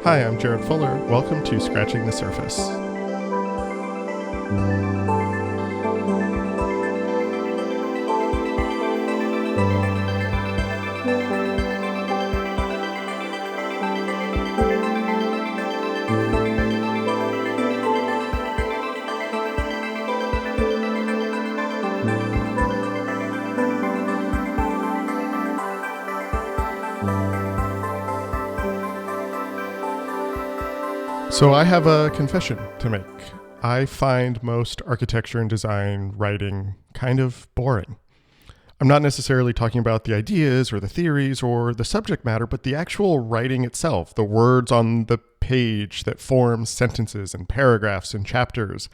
Hi, I'm Jared Fuller. Welcome to Scratching the Surface. So I have a confession to make. I find most architecture and design writing kind of boring. I'm not necessarily talking about the ideas or the theories or the subject matter, but the actual writing itself, the words on the page that form sentences and paragraphs and chapters.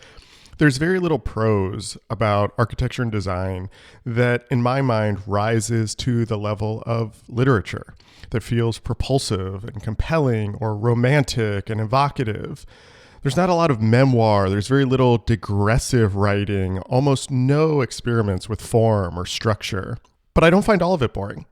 There's very little prose about architecture and design that, in my mind, rises to the level of literature, that feels propulsive and compelling or romantic and evocative. There's not a lot of memoir. There's very little digressive writing, almost no experiments with form or structure. But I don't find all of it boring.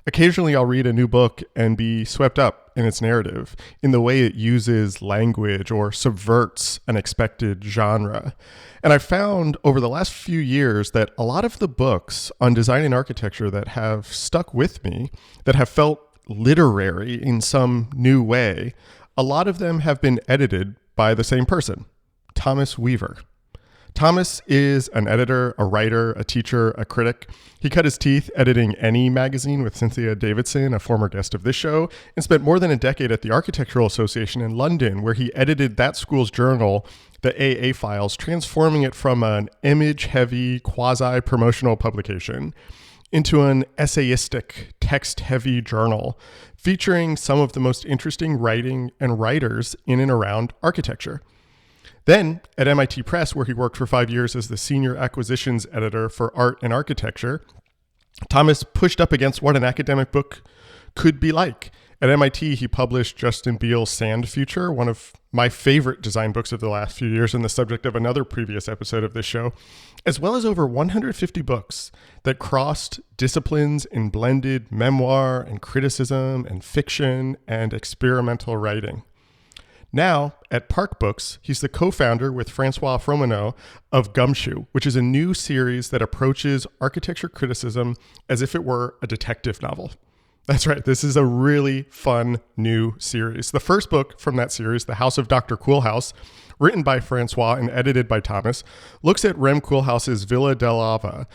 Occasionally, I'll read a new book and be swept up in its narrative, in the way it uses language or subverts an expected genre. And I've found over the last few years that a lot of the books on design and architecture that have stuck with me, that have felt literary in some new way, a lot of them have been edited by the same person, Thomas Weaver. Thomas is an editor, a writer, a teacher, a critic. He cut his teeth editing Any magazine with Cynthia Davidson, a former guest of this show, and spent more than a decade at the Architectural Association in London, where he edited that school's journal, the AA Files, transforming it from an image-heavy, quasi-promotional publication into an essayistic, text-heavy journal featuring some of the most interesting writing and writers in and around architecture. Then, at MIT Press, where he worked for 5 years as the senior acquisitions editor for art and architecture, Thomas pushed up against what an academic book could be like. At MIT, he published Justin Beal's Sand Future, one of my favorite design books of the last few years and the subject of another previous episode of this show, as well as over 150 books that crossed disciplines and blended memoir and criticism and fiction and experimental writing. Now, at Park Books, he's the co-founder with Francois Fromeneau of Gumshoe, which is a new series that approaches architecture criticism as if it were a detective novel. That's right, this is a really fun new series. The first book from that series, The House of Dr. Koolhaas, written by Francois and edited by Thomas, looks at Rem Koolhaas's Villa dell'Ava,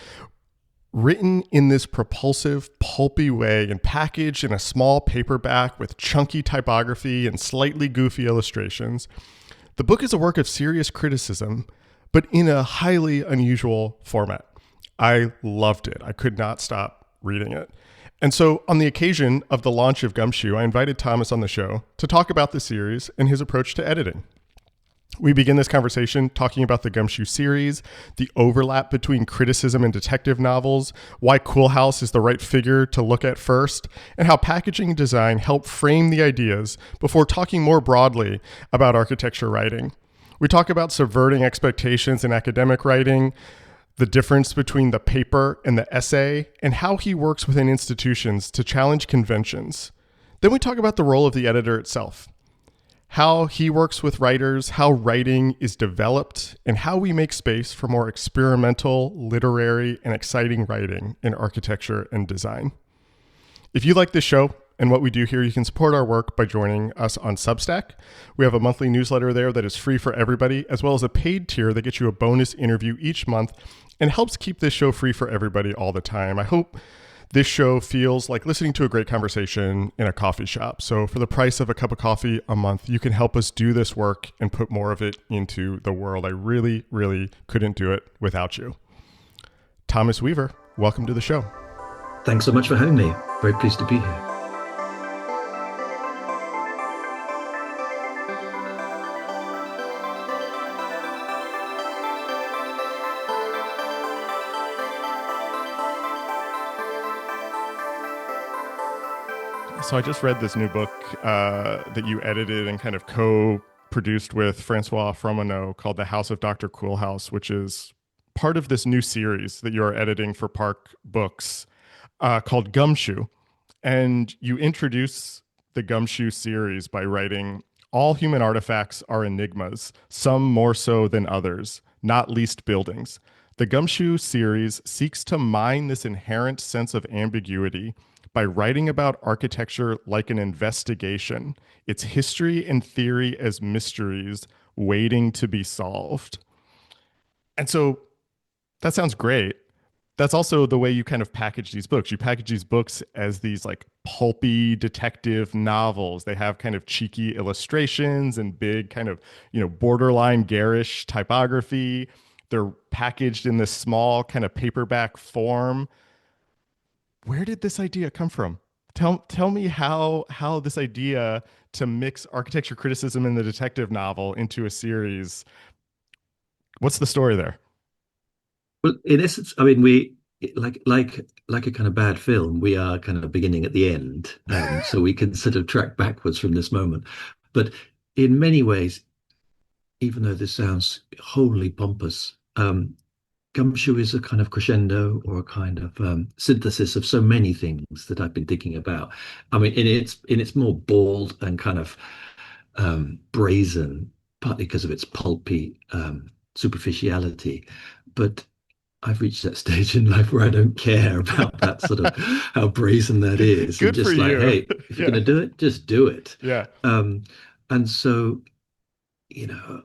written in this propulsive, pulpy way and packaged in a small paperback with chunky typography and slightly goofy illustrations. The book is a work of serious criticism, but in a highly unusual format. I loved it. I could not stop reading it. And so on the occasion of the launch of Gumshoe, I invited Thomas on the show to talk about the series and his approach to editing. We begin this conversation talking about the Gumshoe series, the overlap between criticism and detective novels, why Koolhaas is the right figure to look at first, and how packaging and design help frame the ideas before talking more broadly about architecture writing. We talk about subverting expectations in academic writing, the difference between the paper and the essay, and how he works within institutions to challenge conventions. Then we talk about the role of the editor itself, how he works with writers, how writing is developed, and how we make space for more experimental, literary, and exciting writing in architecture and design. If you like this show and what we do here, you can support our work by joining us on Substack. We have a monthly newsletter there that is free for everybody, as well as a paid tier that gets you a bonus interview each month and helps keep this show free for everybody all the time. I hope this show feels like listening to a great conversation in a coffee shop. So for the price of a cup of coffee a month, you can help us do this work and put more of it into the world. I really, really couldn't do it without you. Thomas Weaver, welcome to the show. Thanks so much for having me. Very pleased to be here. So I just read this new book that you edited and kind of co-produced with Francois Fromeneau called The House of Dr. Koolhaas, which is part of this new series that you're editing for Park Books called Gumshoe. And you introduce the Gumshoe series by writing, all human artifacts are enigmas, some more so than others, not least buildings. The Gumshoe series seeks to mine this inherent sense of ambiguity by writing about architecture like an investigation, its history and theory as mysteries waiting to be solved. And so that sounds great. That's also the way you kind of package these books. You package these books as these like pulpy detective novels. They have kind of cheeky illustrations and big kind of, borderline garish typography. They're packaged in this small kind of paperback form. Where did this idea come from? Tell me how this idea to mix architecture criticism and the detective novel into a series. What's the story there? Well, in essence, I mean, we like a kind of bad film. We are kind of beginning at the end, so we can sort of track backwards from this moment. But in many ways, even though this sounds wholly pompous, Gumshoe is a kind of crescendo or a kind of synthesis of so many things that I've been thinking about. I mean, in its more bald and kind of brazen, partly because of its pulpy superficiality, but I've reached that stage in life where I don't care about that sort of how brazen that is, and Good for just like, you. hey, if you're Yeah. going to do it, just do it. Yeah. Um, and so, you know,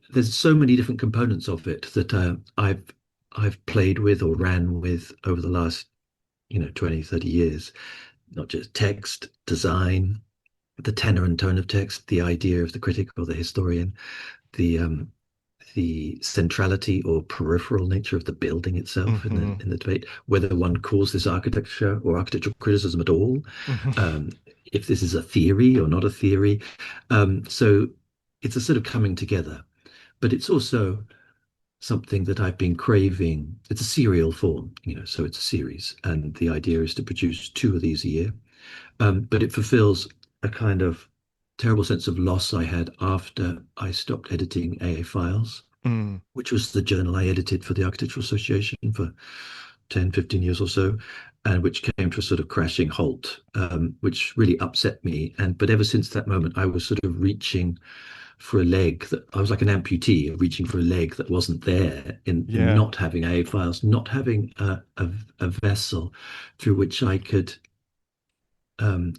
there's so many different components of it that I've played with or ran with over the last 20, 30 years. Not just text, design, the tenor and tone of text, the idea of the critic or the historian, the centrality or peripheral nature of the building itself in the Hmm. debate, whether one calls this architecture or architectural criticism at all, Hmm. um, if this is a theory or not a theory. So it's a sort of coming together, but it's also something that I've been craving. It's a serial form, so it's a series, and the idea is to produce two of these a year. But it fulfills a kind of terrible sense of loss I had after I stopped editing AA files, Mm. which was the journal I edited for the Architectural Association for 10, 15 years or so, and which came to a sort of crashing halt, which really upset me. But ever since that moment, I was sort of reaching for a leg that I was like an amputee reaching for a leg that wasn't there in Yeah. not having AA files, not having a vessel through which I could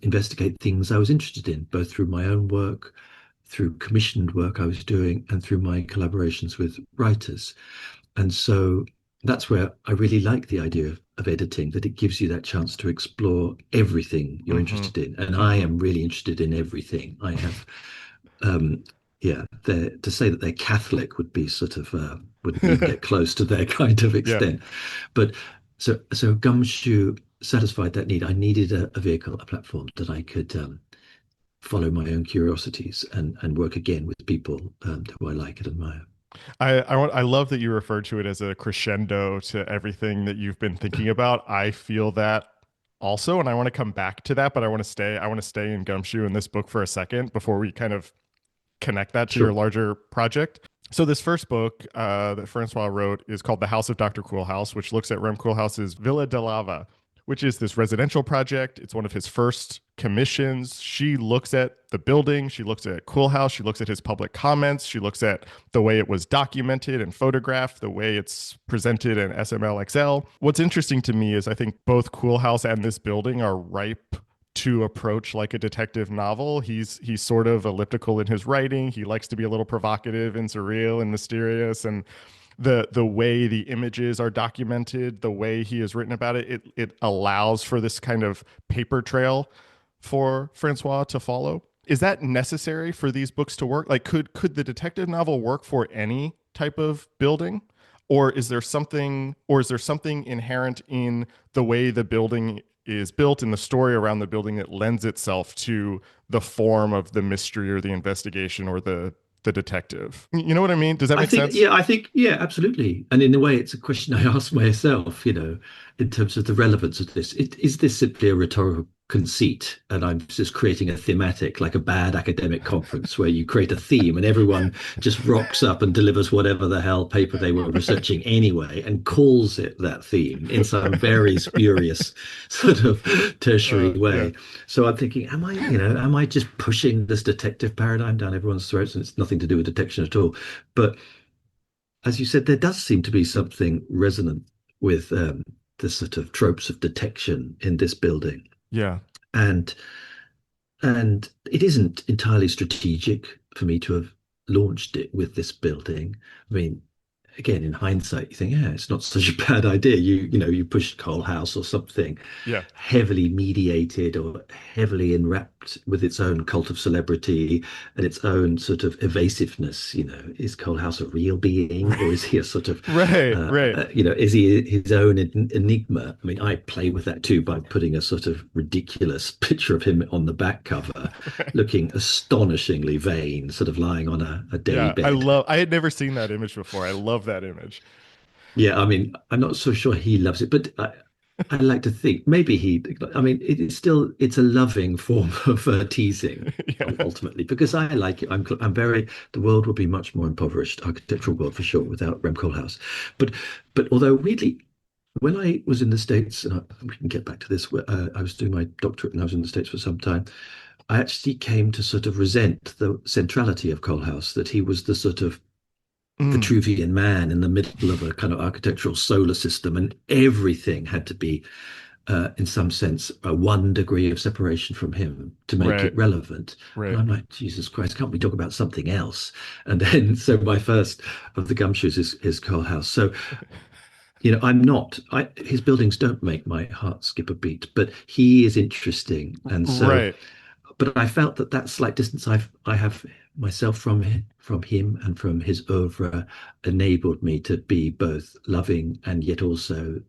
investigate things I was interested in, both through my own work, through commissioned work I was doing, and through my collaborations with writers. And so that's where I really like the idea of editing, that it gives you that chance to explore everything you're Hmm. interested in. And I Hmm. am really interested in everything. I have, um, yeah, to say that they're Catholic would be sort of, wouldn't even get close to their kind of Yeah. extent. But so Gumshoe satisfied that need. I needed a vehicle, a platform that I could follow my own curiosities and work again with people who I like and admire. I love that you referred to it as a crescendo to everything that you've been thinking about. I feel that also, and I want to come back to that, but I want to stay in Gumshoe in this book for a second before we kind of connect that to your Sure. larger project. So this first book that Francois wrote is called The House of Dr. Coolhouse, which looks at Rem Koolhaas's Villa de Lava, which is this residential project. It's one of his first commissions. She looks at the building, she looks at Coolhouse, she looks at his public comments, she looks at the way it was documented and photographed, the way it's presented in SML What's interesting to me is I think both Coolhouse and this building are ripe to approach like a detective novel. He's sort of elliptical in his writing. He likes to be a little provocative and surreal and mysterious, and the way the images are documented, the way he has written about it, it allows for this kind of paper trail for Francois to follow. Is that necessary for these books to work? Like could the detective novel work for any type of building? Or is there something inherent in the way the building is built and the story around the building that lends itself to the form of the mystery or the investigation or the detective? You know what I mean? Does that make sense? I think, yeah, absolutely. And in a way, it's a question I ask myself, in terms of the relevance of this. Is this simply a conceit, and I'm just creating a thematic, like a bad academic conference where you create a theme and everyone just rocks up and delivers whatever the hell paper they were researching anyway and calls it that theme in some very spurious sort of tertiary Yeah. way. So I'm thinking, am I just pushing this detective paradigm down everyone's throats? And it's nothing to do with detection at all. But as you said, there does seem to be something resonant with the sort of tropes of detection in this building, Yeah. and it isn't entirely strategic for me to have launched it with this building. I mean, again, in hindsight, you think, yeah, it's not such a bad idea. You pushed Coal House or something Yeah. heavily mediated or heavily enwrapped with its own cult of celebrity and its own sort of evasiveness. Is Coal House a real being, or is he a sort of, Right. Right. is he his own enigma? I mean, I play with that too by putting a sort of ridiculous picture of him on the back cover, Right. looking astonishingly vain, sort of lying on a day Yeah. bed. I had never seen that image before. I love that image. Yeah, I mean, I'm not so sure he loves it, but I like to think maybe I mean, it's a loving form of teasing Yeah. ultimately, because I like it. The world would be much more impoverished, architectural world for sure, without Rem Koolhaas. But, although weirdly, when I was in the States, and we can get back to this, I was doing my doctorate and I was in the States for some time, I actually came to sort of resent the centrality of Koolhaas, that he was the sort of Mm, Vitruvian man in the middle of a kind of architectural solar system, and everything had to be, in some sense, a 1 degree of separation from him to make right. it relevant. And Right. I'm like, Jesus Christ, can't we talk about something else? And then, so my first of the gumshoes is Coal House. So, I'm not, his buildings don't make my heart skip a beat, but he is interesting. And so, Right. but I felt that that slight distance I have myself from him and from his oeuvre enabled me to be both loving and yet also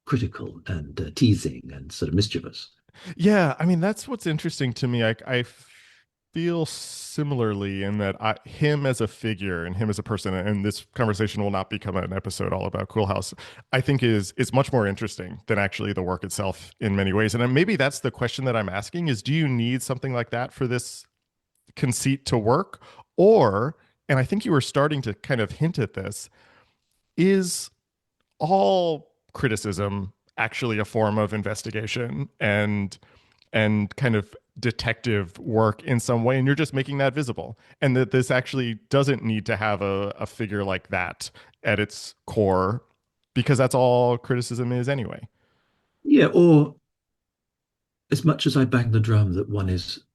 critical and teasing and sort of mischievous. Yeah, I mean that's what's interesting to me. I feel similarly in that him as a figure and him as a person, and this conversation will not become an episode all about Cool House. I think is much more interesting than actually the work itself in many ways. And maybe that's the question that I'm asking: is do you need something like that for this conceit to work, or, and I think you were starting to kind of hint at this, is all criticism actually a form of investigation and kind of detective work in some way, and you're just making that visible, and that this actually doesn't need to have a figure like that at its core, because that's all criticism is anyway. Yeah, or as much as I bang the drum that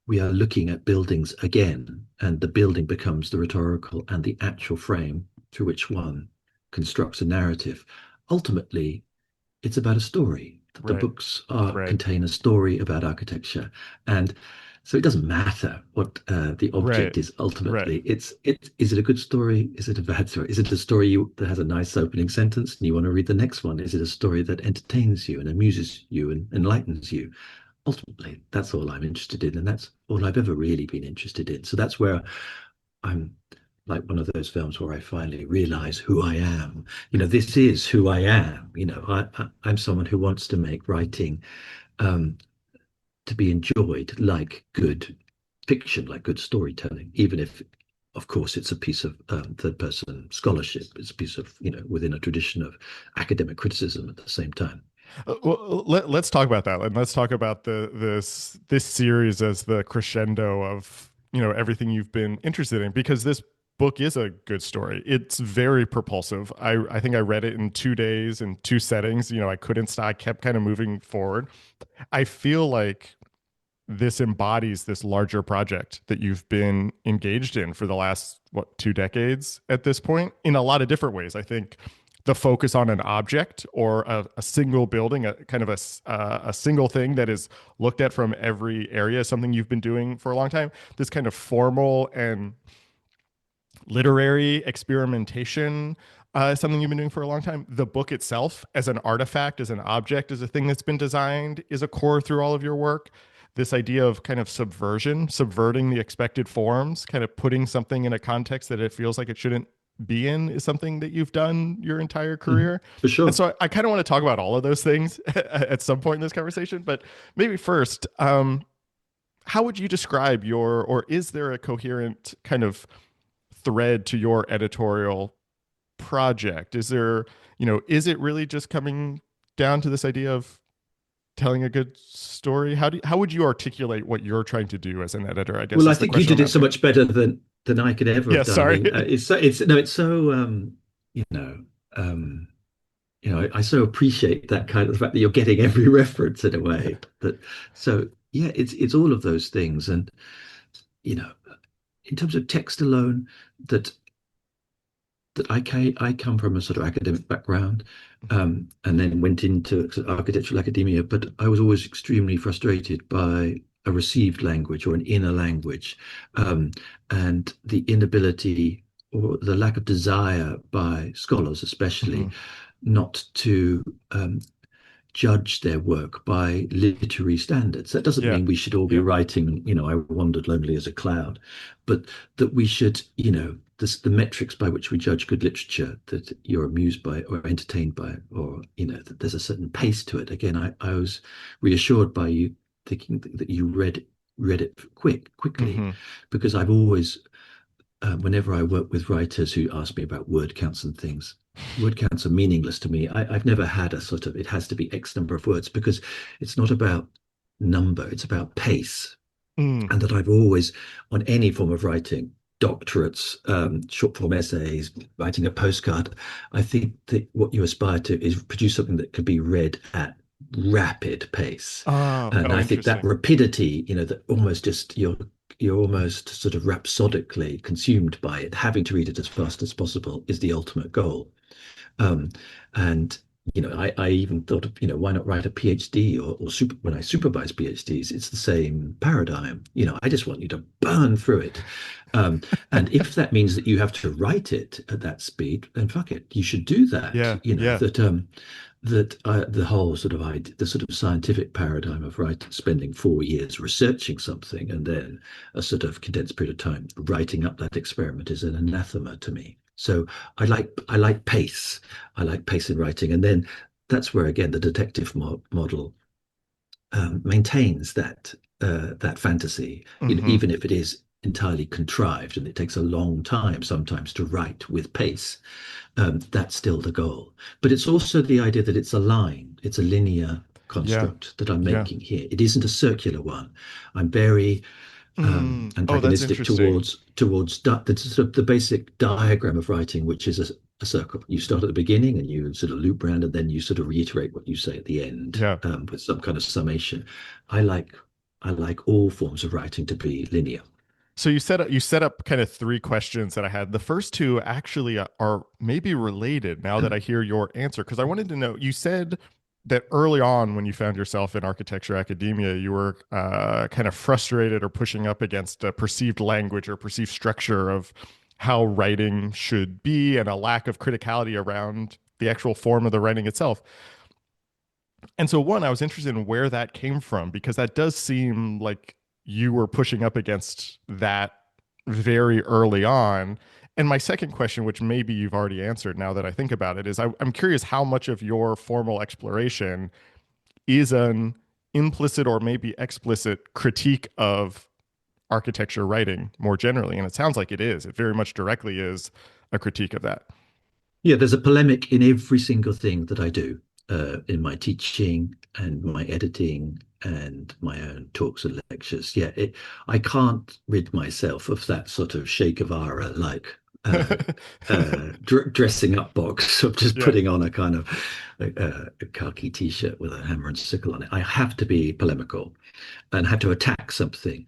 we are looking at buildings again, and the building becomes the rhetorical and the actual frame through which one constructs a narrative. Ultimately, it's about a story. The Right. books Right. contain a story about architecture, and so it doesn't matter what the Right. object is. Right. Ultimately, is it a good story? Is it a bad story? Is it a story that has a nice opening sentence and you want to read the next one? Is it a story that entertains you and amuses you and enlightens you? Ultimately, that's all I'm interested in, and that's all I've ever really been interested in. So that's where I'm like one of those films where I finally realize who I am. This is who I am. I'm someone who wants to make writing um, to be enjoyed like good fiction, like good storytelling, even if, of course, it's a piece of third person scholarship. It's a piece of, within a tradition of academic criticism at the same time. Well, let's talk about that, and let's talk about this series as the crescendo of everything you've been interested in, because this book is a good story. It's very propulsive. I think I read it in 2 days in two settings. I couldn't stop. I kept kind of moving forward. I feel like this embodies this larger project that you've been engaged in for the last, what, 2 decades at this point, in a lot of different ways. I think the focus on an object or a single building, a kind of a single thing that is looked at from every area, is something you've been doing for a long time. This kind of formal and literary experimentation, something you've been doing for a long time. The book itself, as an artifact, as an object, as a thing that's been designed, is a core through all of your work. This idea of kind of subversion, subverting the expected forms, kind of putting something in a context that it feels like it shouldn't be in is something that you've done your entire Mhm. career. For And sure. so I kind of want to talk about all of those things at some point in this conversation. But maybe first, how would you describe your, or is there a coherent kind of thread to your editorial project? Is there, is it really just coming down to this idea of telling a good story? How would you articulate what you're trying to do as an editor, I guess Well, I is the think you question did I'm it so asking. much better than I could ever have Yeah, done. I sorry. mean, it's no, it's so you know, um, I so appreciate that kind of the fact that you're getting every reference in a way that. So yeah, it's all of those things, and you know, in terms of text alone, that I come from a sort of academic background, and then went into sort of architectural academia, but I was always extremely frustrated by a received language or an inner language, um, and the inability or the lack of desire by scholars, Hmm. especially, not to judge their work by literary standards. That doesn't Yeah. mean we should all be Yeah. writing, I wandered lonely as a cloud, but that we should, the metrics by which we judge good literature, that you're amused by or entertained by, or, that there's a certain pace to it. Again, I was reassured by you thinking that you read it quickly, Hmm. because I've always whenever I work with writers who ask me about word counts and things, word counts are meaningless to me. I've never had a sort of, it has to be X number of words, because it's not about number, it's about pace. Mm. And that I've always, on any form of writing, doctorates, short form essays, writing a postcard, I think that what you aspire to is produce something that could be read at rapid pace. Oh, And oh, I think that interesting. rapidity, that almost just you're almost sort of rhapsodically consumed by it, having to read it as fast as possible is the ultimate goal. Um, and I even thought of, why not write a PhD, or when I supervise PhDs, it's the same paradigm. I just want you to burn through it. And if that means that you have to write it at that speed, then fuck it, you should do that. Yeah. Yeah. The whole sort of idea, the sort of scientific paradigm of spending 4 years researching something and then a sort of condensed period of time writing up that experiment is an anathema to me. So I like pace. I like pace in writing, and then that's where again the detective model maintains that fantasy, Hmm. even if it is entirely contrived and it takes a long time sometimes to write with pace. That's still the goal. But it's also the idea that it's a line, it's a linear Yeah. construct that I'm Yeah. making here. It isn't a circular one. I'm very Oh, that's antagonistic interesting. towards the sort of the basic diagram of writing, which is a circle. You start at the beginning and you sort of loop around, and then you sort of reiterate what you say at the end, Yeah. with some kind of summation. I like I like all forms of writing to be linear. So you set up kind of three questions that I had. The first two actually are maybe related now that I hear your answer, because I wanted to know. You said that early on when you found yourself in architecture academia, you were kind of frustrated or pushing up against a perceived language or perceived structure of how writing should be, and a lack of criticality around the actual form of the writing itself. And so, one, I was interested in where that came from, because that does seem like you were pushing up against that very early on. And my second question, which maybe you've already answered now that I think about it, is I'm curious how much of your formal exploration is an implicit or maybe explicit critique of architecture writing more generally. And it sounds like it is. It very much directly is a critique of that. Yeah, there's a polemic in every single thing that I do, in my teaching and my editing and my own talks and lectures. Yeah, I can't rid myself of that sort of Che Guevara like dressing up box of just Yeah. putting on a kind of a khaki t-shirt with a hammer and sickle on it. I have to be polemical and have to attack something.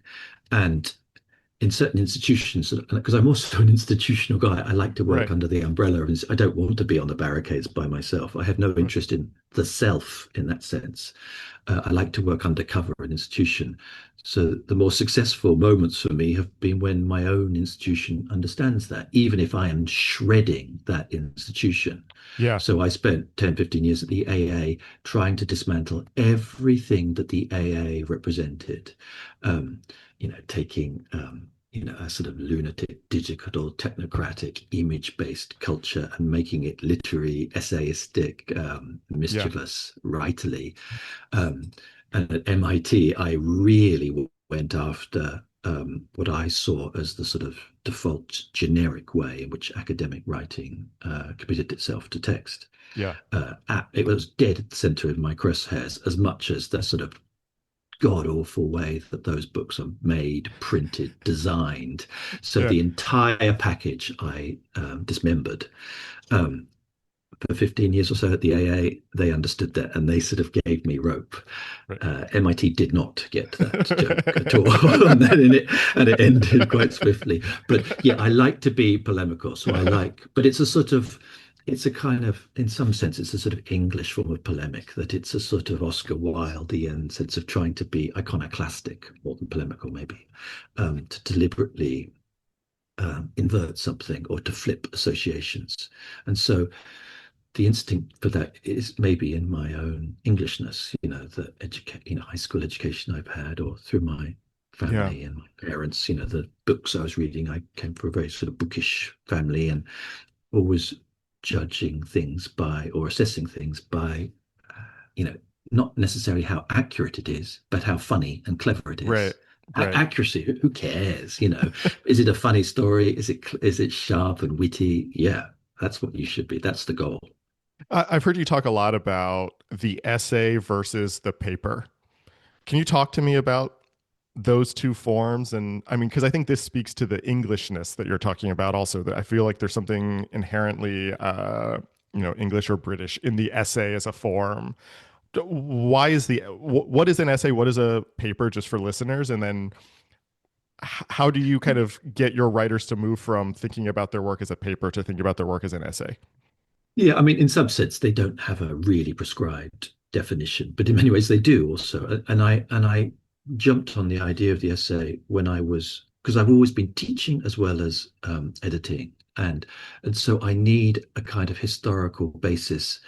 And in certain institutions, because I'm also an institutional guy, I like to work Right. under the umbrella, and I don't want to be on the barricades by myself. I have no Right. interest in the self in that sense. I like to work undercover an institution. So the more successful moments for me have been when my own institution understands that, even if I am shredding that institution. Yeah. So I spent 10, 15 years at the AA trying to dismantle everything that the AA represented. Um, taking a sort of lunatic, digital, technocratic, image-based culture and making it literary, essayistic, Yeah. mischievous, writerly. Um, and at MIT, I really went after what I saw as the sort of default generic way in which academic writing committed itself to text. Yeah. It was dead at the center of my crosshairs, as much as the sort of god awful way that those books are made, printed, designed. So Yeah. the entire package I dismembered. Um, for 15 years or so at the AA, they understood that and they sort of gave me rope. Right. MIT did not get that joke at all, and it ended quite swiftly. But yeah, I like to be polemical, so I like. But it's a sort of, it's a kind of, in some sense, it's a sort of English form of polemic. That it's a sort of Oscar Wildean sense of trying to be iconoclastic more than polemical, maybe, to deliberately invert something or to flip associations. And so the instinct for that is maybe in my own Englishness, the high school education I've had, or through my Yeah. family and my parents, the books I was reading. I came from a very sort of bookish family and always judging things by or assessing things by, you know, not necessarily how accurate it is, but how funny and clever it Right. is. Right. Accuracy, who cares? Is it a funny story? Is it sharp and witty? Yeah, that's what you should be. That's the goal. I've heard you talk a lot about the essay versus the paper. Can you talk to me about those two forms? And I mean, because I think this speaks to the Englishness that you're talking about also, that I feel like there's something inherently, English or British in the essay as a form. Why is what is an essay? What is a paper, just for listeners? And then how do you kind of get your writers to move from thinking about their work as a paper to thinking about their work as an essay? Yeah, I mean, in some sense, they don't have a really prescribed definition, but in many ways they do also. And I jumped on the idea of the essay when I was because I've always been teaching as well as editing, and so I need a kind of historical basis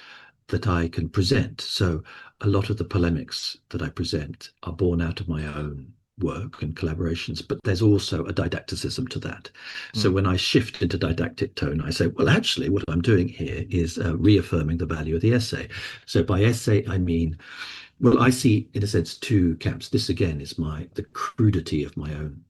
that I can present. So a lot of the polemics that I present are born out of my own work and collaborations, but there's also a didacticism to that. So Mm. when I shift into didactic tone, I say, well, actually, what I'm doing here is reaffirming the value of the essay. So by essay, I mean, well, I see, in a sense, two camps. This again is the crudity of my own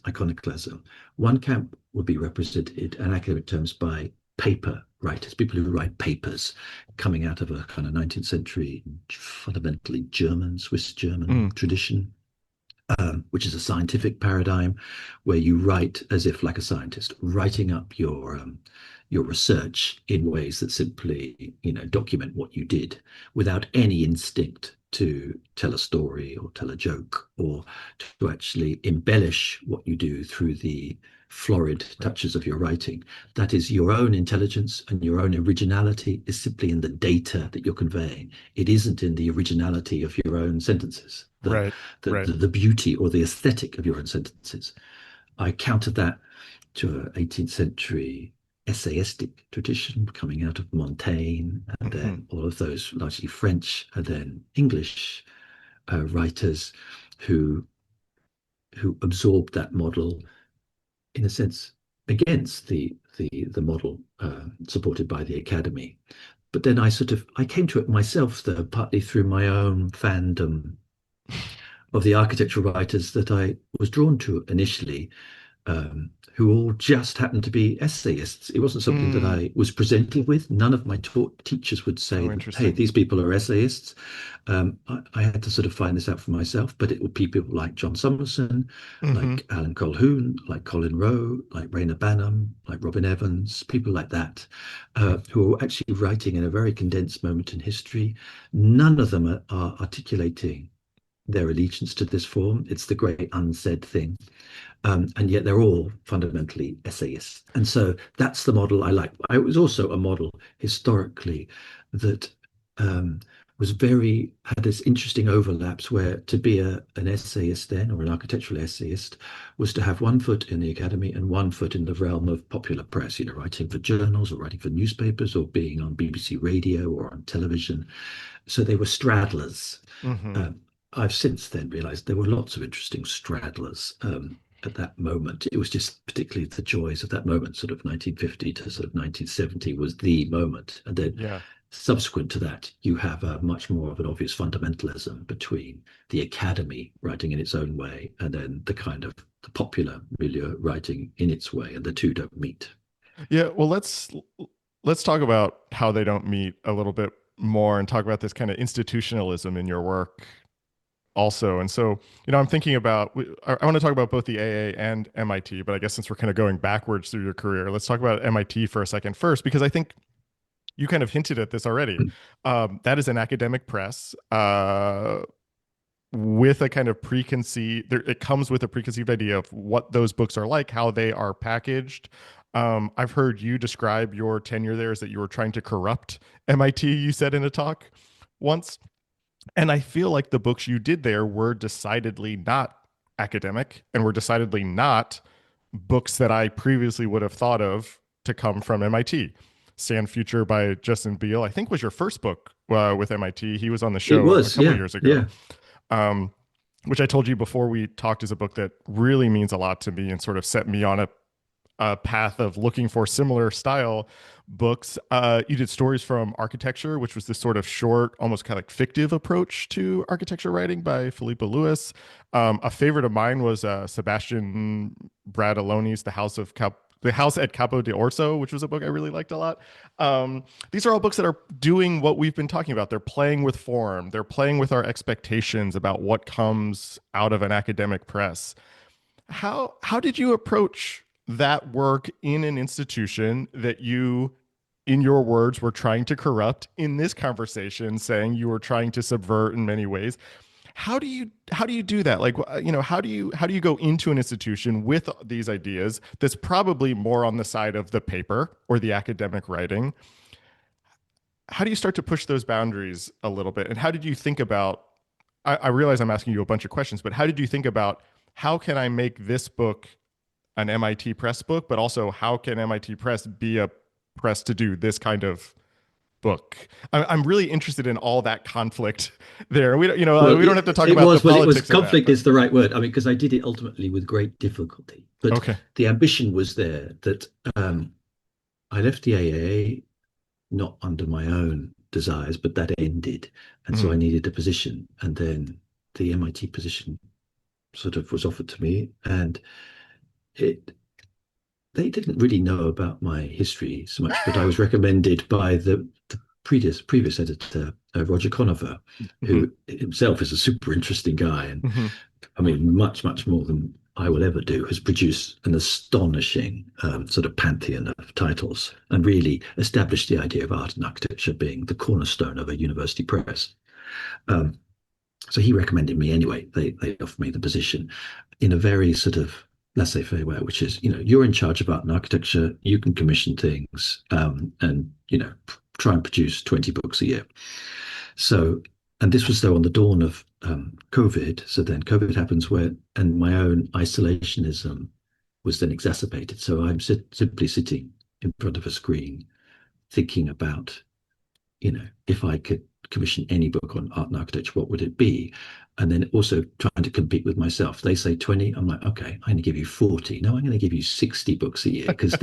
iconoclasm. One camp would be represented in academic terms by paper writers, people who write papers, coming out of a kind of 19th century, fundamentally German, Swiss German Mm. tradition, which is a scientific paradigm where you write as if like a scientist, writing up your research in ways that simply document what you did without any instinct to tell a story or tell a joke or to actually embellish what you do through the florid Right. touches of your writing. That is, your own intelligence and your own originality is simply in the data that you're conveying. It isn't in the originality of your own sentences, the Right. the, Right. the, the beauty or the aesthetic of your own sentences. I countered that to an 18th century essayistic tradition coming out of Montaigne, and Hmm. then all of those largely French and then English writers who absorbed that model in a sense against the model supported by the academy. But then I came to it myself, though, partly through my own fandom of the architectural writers that I was drawn to initially, who all just happened to be essayists. It wasn't something that Mm. I was presented with. None of my teachers would say Oh, that, hey, interesting. these people are essayists. I had to sort of find this out for myself, but it would be people like John Summerson, Hmm. like Alan Colquhoun, like Colin Rowe, like Rainer Banham, like Robin Evans, people like that, who are actually writing in a very condensed moment in history. None of them are articulating their allegiance to this form. It's the great unsaid thing. And yet they're all fundamentally essayists. And so that's the model I like. I was also a model historically that um, had this interesting overlaps where to be an essayist then, or an architectural essayist, was to have one foot in the academy and one foot in the realm of popular press, writing for journals or writing for newspapers or being on BBC radio or on television. So they were straddlers. Hmm. Um, I've since then realized there were lots of interesting straddlers. at that moment. It was just particularly the joys of that moment, sort of 1950 to sort of 1970 was the moment. And then Yeah. subsequent to that, you have a much more of an obvious fundamentalism between the academy writing in its own way and then the kind of the popular milieu writing in its way, and the two don't meet. Yeah, well, let's talk about how they don't meet a little bit more and talk about this kind of institutionalism in your work also. And so, I'm thinking about I want to talk about both the AA and MIT, but I guess since we're kind of going backwards through your career, let's talk about MIT for a second first, because I think you kind of hinted at this already. That is an academic press. With a kind of preconceived, it comes with a preconceived idea of what those books are like, how they are packaged. I've heard you describe your tenure there as that you were trying to corrupt MIT, you said in a talk once. And I feel like the books you did there were decidedly not academic and were decidedly not books that I previously would have thought of to come from MIT. Sand Future by Justin Beal, I think was your first book with MIT. He was on the It show a was, couple yeah, years ago, yeah. um, which I told you before we talked is a book that really means a lot to me and sort of set me on a path of looking for similar style books. You did Stories from Architecture, which was this sort of short, almost kind of like fictive approach to architecture writing by Philippa Lewis. A favorite of mine was Sebastian Bradaloni's The House at Capo di Orso, which was a book I really liked a lot. These are all books that are doing what we've been talking about. They're playing with form. They're playing with our expectations about what comes out of an academic press. How did you approach that work in an institution that you, in your words, were trying to corrupt in this conversation, saying you were trying to subvert in many ways? How do you do that? Like, how do you go into an institution with these ideas that's probably more on the side of the paper or the academic writing? How do you start to push those boundaries a little bit? And how did you think about, I realize I'm asking you a bunch of questions, but how did you think about how can I make this book an MIT Press book, but also how can MIT Press be a press to do this kind of book? I'm really interested in all that conflict there. Well, We don't have to talk it about the was, well, it was politics of that, conflict but is the right word. I mean, because I did it ultimately with great difficulty, but okay. the ambition was there that I left the AA not under my own desires, but that ended. And so I Mhm. needed a position. And then the MIT position sort of was offered to me. And it they didn't really know about my history so much, but I was recommended by the previous editor, Roger Conover, Mhm. who himself is a super interesting guy. And Mhm. I mean, much more than I will ever do, has produced an astonishing sort of pantheon of titles and really established the idea of art and architecture being the cornerstone of a university press. Um, so he recommended me anyway. They offered me the position in a very sort of laissez-faire way, which is, you're in charge of art and architecture. You can commission things and, try and produce 20 books a year. So, and this was though on the dawn of COVID. So then COVID happens and my own isolationism was then exacerbated. So I'm simply sitting in front of a screen thinking about, if I could commission any book on art and architecture, what would it be? And then also trying to compete with myself. They say 20. I'm like, okay, I'm going to give you 40. No, I'm going to give you 60 books a year because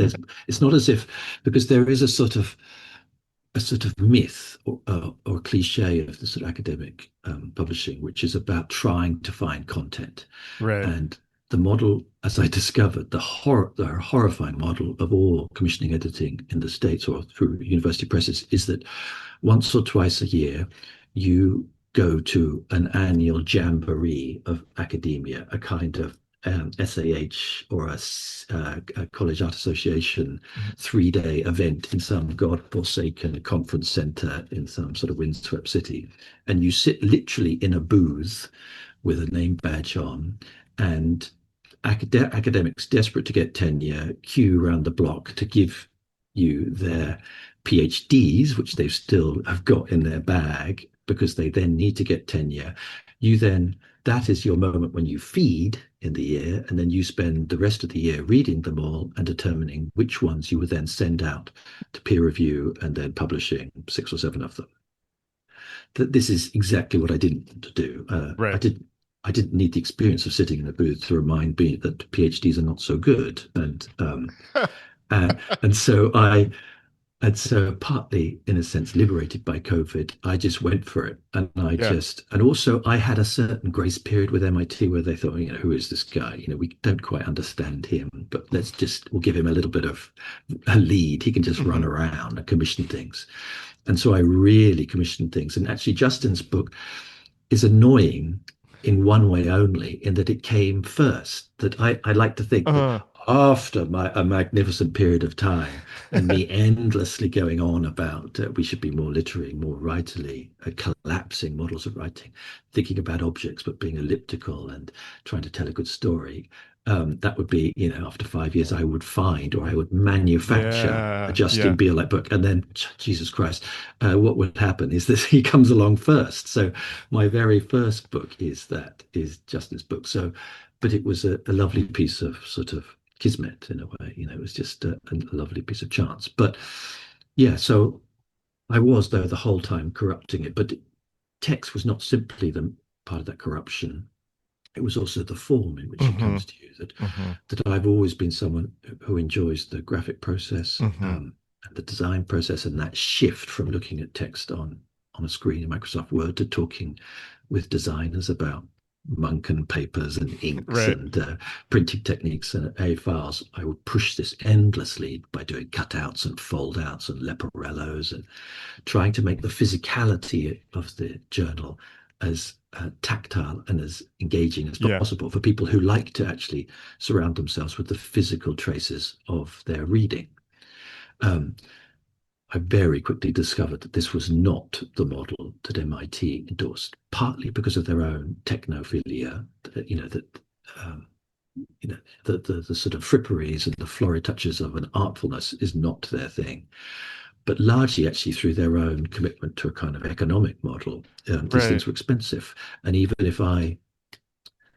it's not as if, because there is a sort of myth or cliche of the sort of academic publishing, which is about trying to find content. Right. And the model, as I discovered, the horrifying model of all commissioning editing in the States or through university presses is that once or twice a year, you go to an annual jamboree of academia, a kind of SAH or a College Art Association Mhm. 3-day event in some god-forsaken conference center in some sort of windswept city. And you sit literally in a booth with a name badge on, and academics desperate to get tenure queue around the block to give you their PhDs, which they still have got in their bag because they then need to get tenure. That is your moment when you feed in the year, and then you spend the rest of the year reading them all and determining which ones you would then send out to peer review and then publishing 6 or 7 of them. This is exactly what I didn't want to do. I Right. did. I didn't need the experience of sitting in a booth to remind me that PhDs are not so good, and so and so, partly in a sense, liberated by COVID, I just went for it. Yeah. And also I had a certain grace period with MIT where they thought, who is this guy? We don't quite understand him, but we'll give him a little bit of a lead. He can just run Hmm. around and commission things. And so I really commissioned things. And actually, Justin's book is annoying in one way only, in that it came first. That I like to think that Uh, after a magnificent period of time and me endlessly going on about we should be more literary, more writerly, collapsing models of writing, thinking about objects but being elliptical and trying to tell a good story. That would be, after 5 years, I would find or I would manufacture a yeah. Justin Yeah. Biel book, and then Jesus Christ, what would happen is that he comes along first. So my very first book is Justin's book. So, but it was a lovely piece of sort of kismet in a way. It was just a lovely piece of chance. But yeah, so I was though the whole time corrupting it. But text was not simply the part of that corruption. It was also the form in which it Hmm. comes to you. That Hmm. that I've always been someone who enjoys the graphic process, Hmm. and the design process, and that shift from looking at text on a screen in Microsoft Word to talking with designers about Munkin papers and inks Right. and printing techniques and A files. I would push this endlessly by doing cutouts and foldouts and leporellos and trying to make the physicality of the journal as tactile and as engaging as Yeah. possible for people who like to actually surround themselves with the physical traces of their reading. Um, I very quickly discovered that this was not the model that MIT endorsed, partly because of their own technophilia. That um, the sort of fripperies and the florid touches of an artfulness is not their thing, but largely actually through their own commitment to a kind of economic model. These Right. things were expensive, and even if I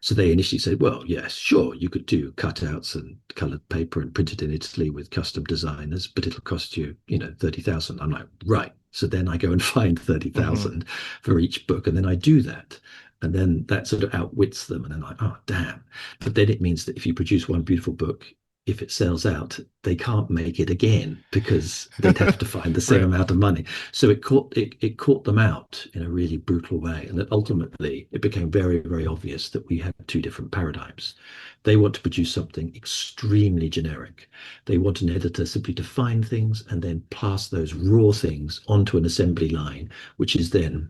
so they initially said, well, yes, sure, you could do cutouts and colored paper and print it in Italy with custom designers, but it'll cost you, 30,000. I'm like, right. So then I go and find Hmm. 30,000 for each book, and then I do that. And then that sort of outwits them. And then like, oh, damn. But then it means that if you produce one beautiful book, if it sells out, they can't make it again because they'd have to find the same Right. amount of money. So it caught them out in a really brutal way, and that ultimately it became very very obvious that we had two different paradigms. They want to produce something extremely generic. They want an editor simply to find things and then pass those raw things onto an assembly line, which is then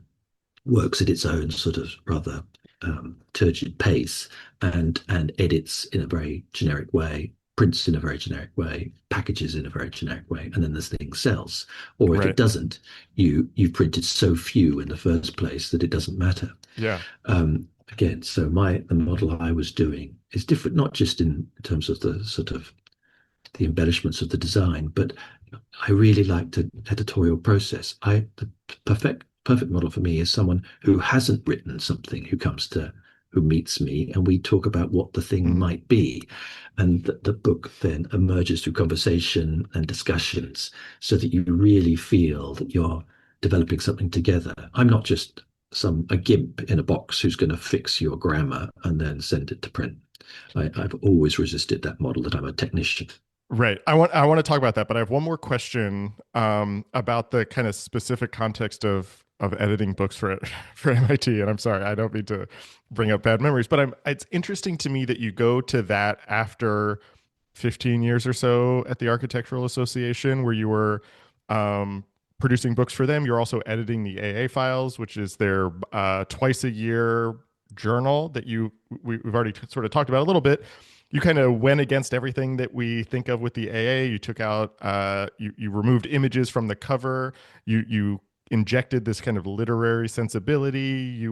works at its own sort of rather turgid pace and edits in a very generic way, prints in a very generic way, packages in a very generic way, and then this thing sells. Or if it Right. doesn't, you've printed so few in the first place that it doesn't matter. Yeah. Again, so the model I was doing is different, not just in terms of the sort of the embellishments of the design, but I really like the editorial process. The perfect model for me is someone who hasn't written something who meets me, and we talk about what the thing Hmm. might be, and the book then emerges through conversation and discussions, so that you really feel that you're developing something together. I'm not just a gimp in a box who's going to fix your grammar and then send it to print. I've always resisted that model that I'm a technician. Right. I want to talk about that, but I have one more question about the kind of specific context of editing books for for MIT. And I'm sorry, I don't mean to bring up bad memories, but it's interesting to me that you go to that after 15 years or so at the Architectural Association, where you were um, producing books for them. You're also editing the AA files, which is their twice a year journal that we've already sort of talked about a little bit. You kind of went against everything that we think of with the AA. You took out, you removed images from the cover. You injected this kind of literary sensibility.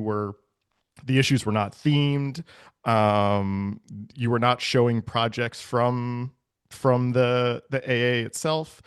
The issues were not themed. Um, you were not showing projects from the AA itself.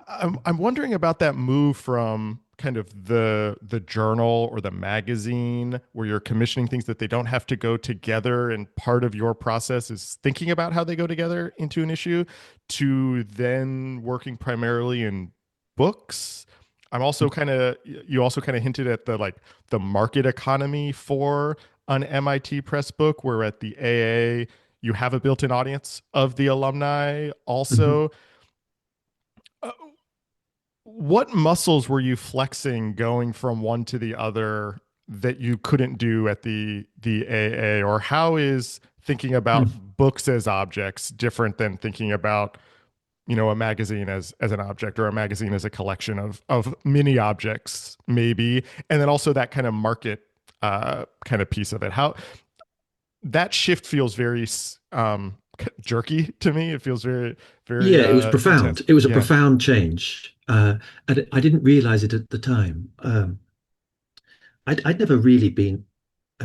I'm wondering about that move from kind of the journal or the magazine where you're commissioning things that they don't have to go together, and part of your process is thinking about how they go together into an issue, to then working primarily in books. I'm also kind of You also kind of hinted at the market economy for an MIT Press book where at the AA you have a built-in audience of the alumni Mhm. also. Uh, what muscles were you flexing going from one to the other that you couldn't do at the AA? Or how is thinking about Mm. books as objects different than thinking about, a magazine as an object, or a magazine as a collection of mini objects maybe, and then also that kind of market kind of piece of it? How that shift feels very jerky to me. It feels very very Yeah, it was intense. profound. It was a Yeah. profound change, and I didn't realize it at the time. I'd never really been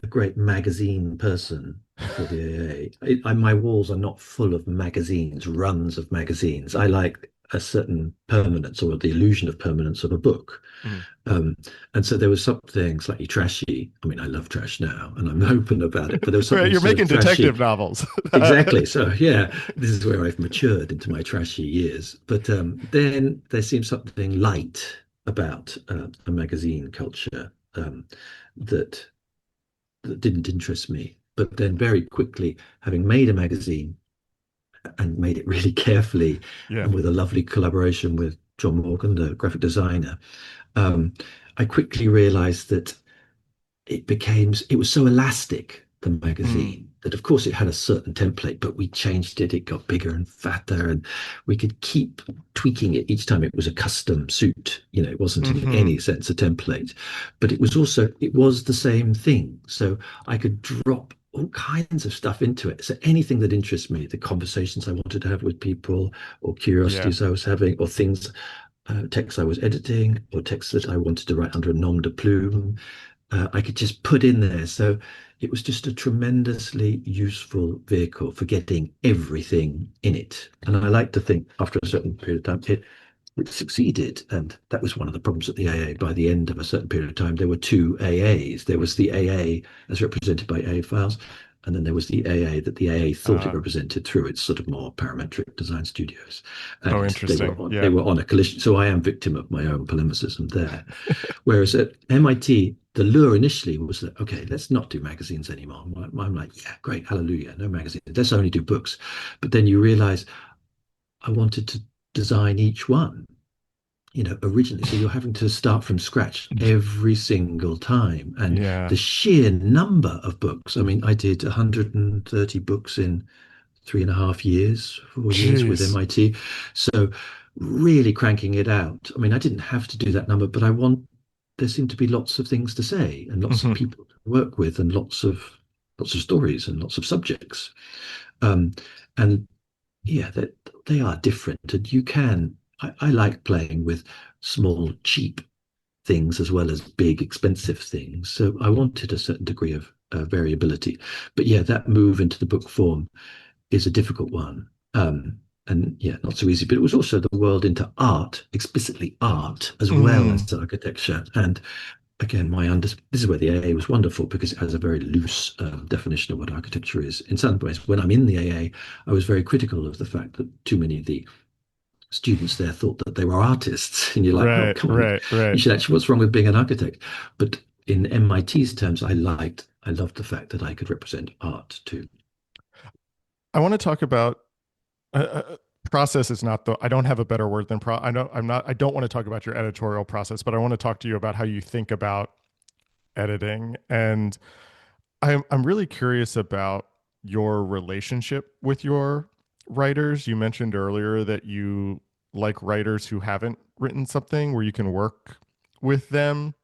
a great magazine person before the AA. My walls are not full of magazines, runs of magazines. I like a certain permanence or the illusion of permanence of a book. Mhm. Um, and so there was something slightly trashy. I mean, I love trash now and I'm open about it, but there was Right, something you're sort of making trashy. detective novels. Exactly. So, yeah, this is where I've matured into my trashy years. But then there seems something light about a magazine culture that that didn't interest me. But then very quickly, having made a magazine and made it really carefully Yeah. and with a lovely collaboration with John Morgan, the graphic designer, um, I quickly realized that it was so elastic, the Mm. magazine, that of course it had a certain template, but we changed it. It got bigger and fatter, and we could keep tweaking it each time. It was a custom suit. It wasn't in Hmm. any sense a template, but it was the same thing. So I could drop all kinds of stuff into it. So anything that interests me, the conversations I wanted to have with people, or Yeah. curiosities I was having, or things, texts I was editing, or texts that I wanted to write under a nom de plume, I could just put in there. So it was just a tremendously useful vehicle for getting everything in it. And I like to think after a certain period of time, it succeeded. And that was one of the problems at the AA. By the end of a certain period of time, there were two AAs. There was the AA as represented by AA files, and then there was the AA that the AA thought it Uh, represented through its sort of more parametric design studios. oh, And interesting. they Yeah. were on a collision. So I am victim of my own polemicism there. Whereas at MIT, the lure initially was that, okay, let's not do magazines anymore. I'm like, yeah, great, hallelujah, no magazines. Let's only do books. But then you realize I wanted to design each one, originally. So you're having to start from scratch every single time. And Yeah. the sheer number of books, I mean, I did 130 books in 3.5 years, 4 years with Jeez. MIT. So really cranking it out. I mean, I didn't have to do that number, but there seemed to be lots of things to say and lots of Hmm. people to work with and lots of stories and lots of subjects. Um, and yeah, they are different. And I like playing with small, cheap things as well as big, expensive things. So I wanted a certain degree of variability. But yeah, that move into the book form is a difficult one. And yeah, not so easy. But it was also the world into art, explicitly art, as well Mm. as architecture. And again, this is where the AA was wonderful because it has a very loose definition of what architecture is. In some ways, when I'm in the AA, I was very critical of the fact that too many of the students there thought that they were artists. And you're like, oh, Right. come on, Right. you Right. should actually, what's wrong with being an architect? But in MIT's terms, I loved the fact that I could represent art too. I want to talk about process. Is not the, I don't have a better word than I know I'm not, I don't want to talk about your editorial process, but I want to talk to you about how you think about editing. And I'm really curious about your relationship with your writers. You mentioned earlier that you like writers who haven't written something where you can work with them.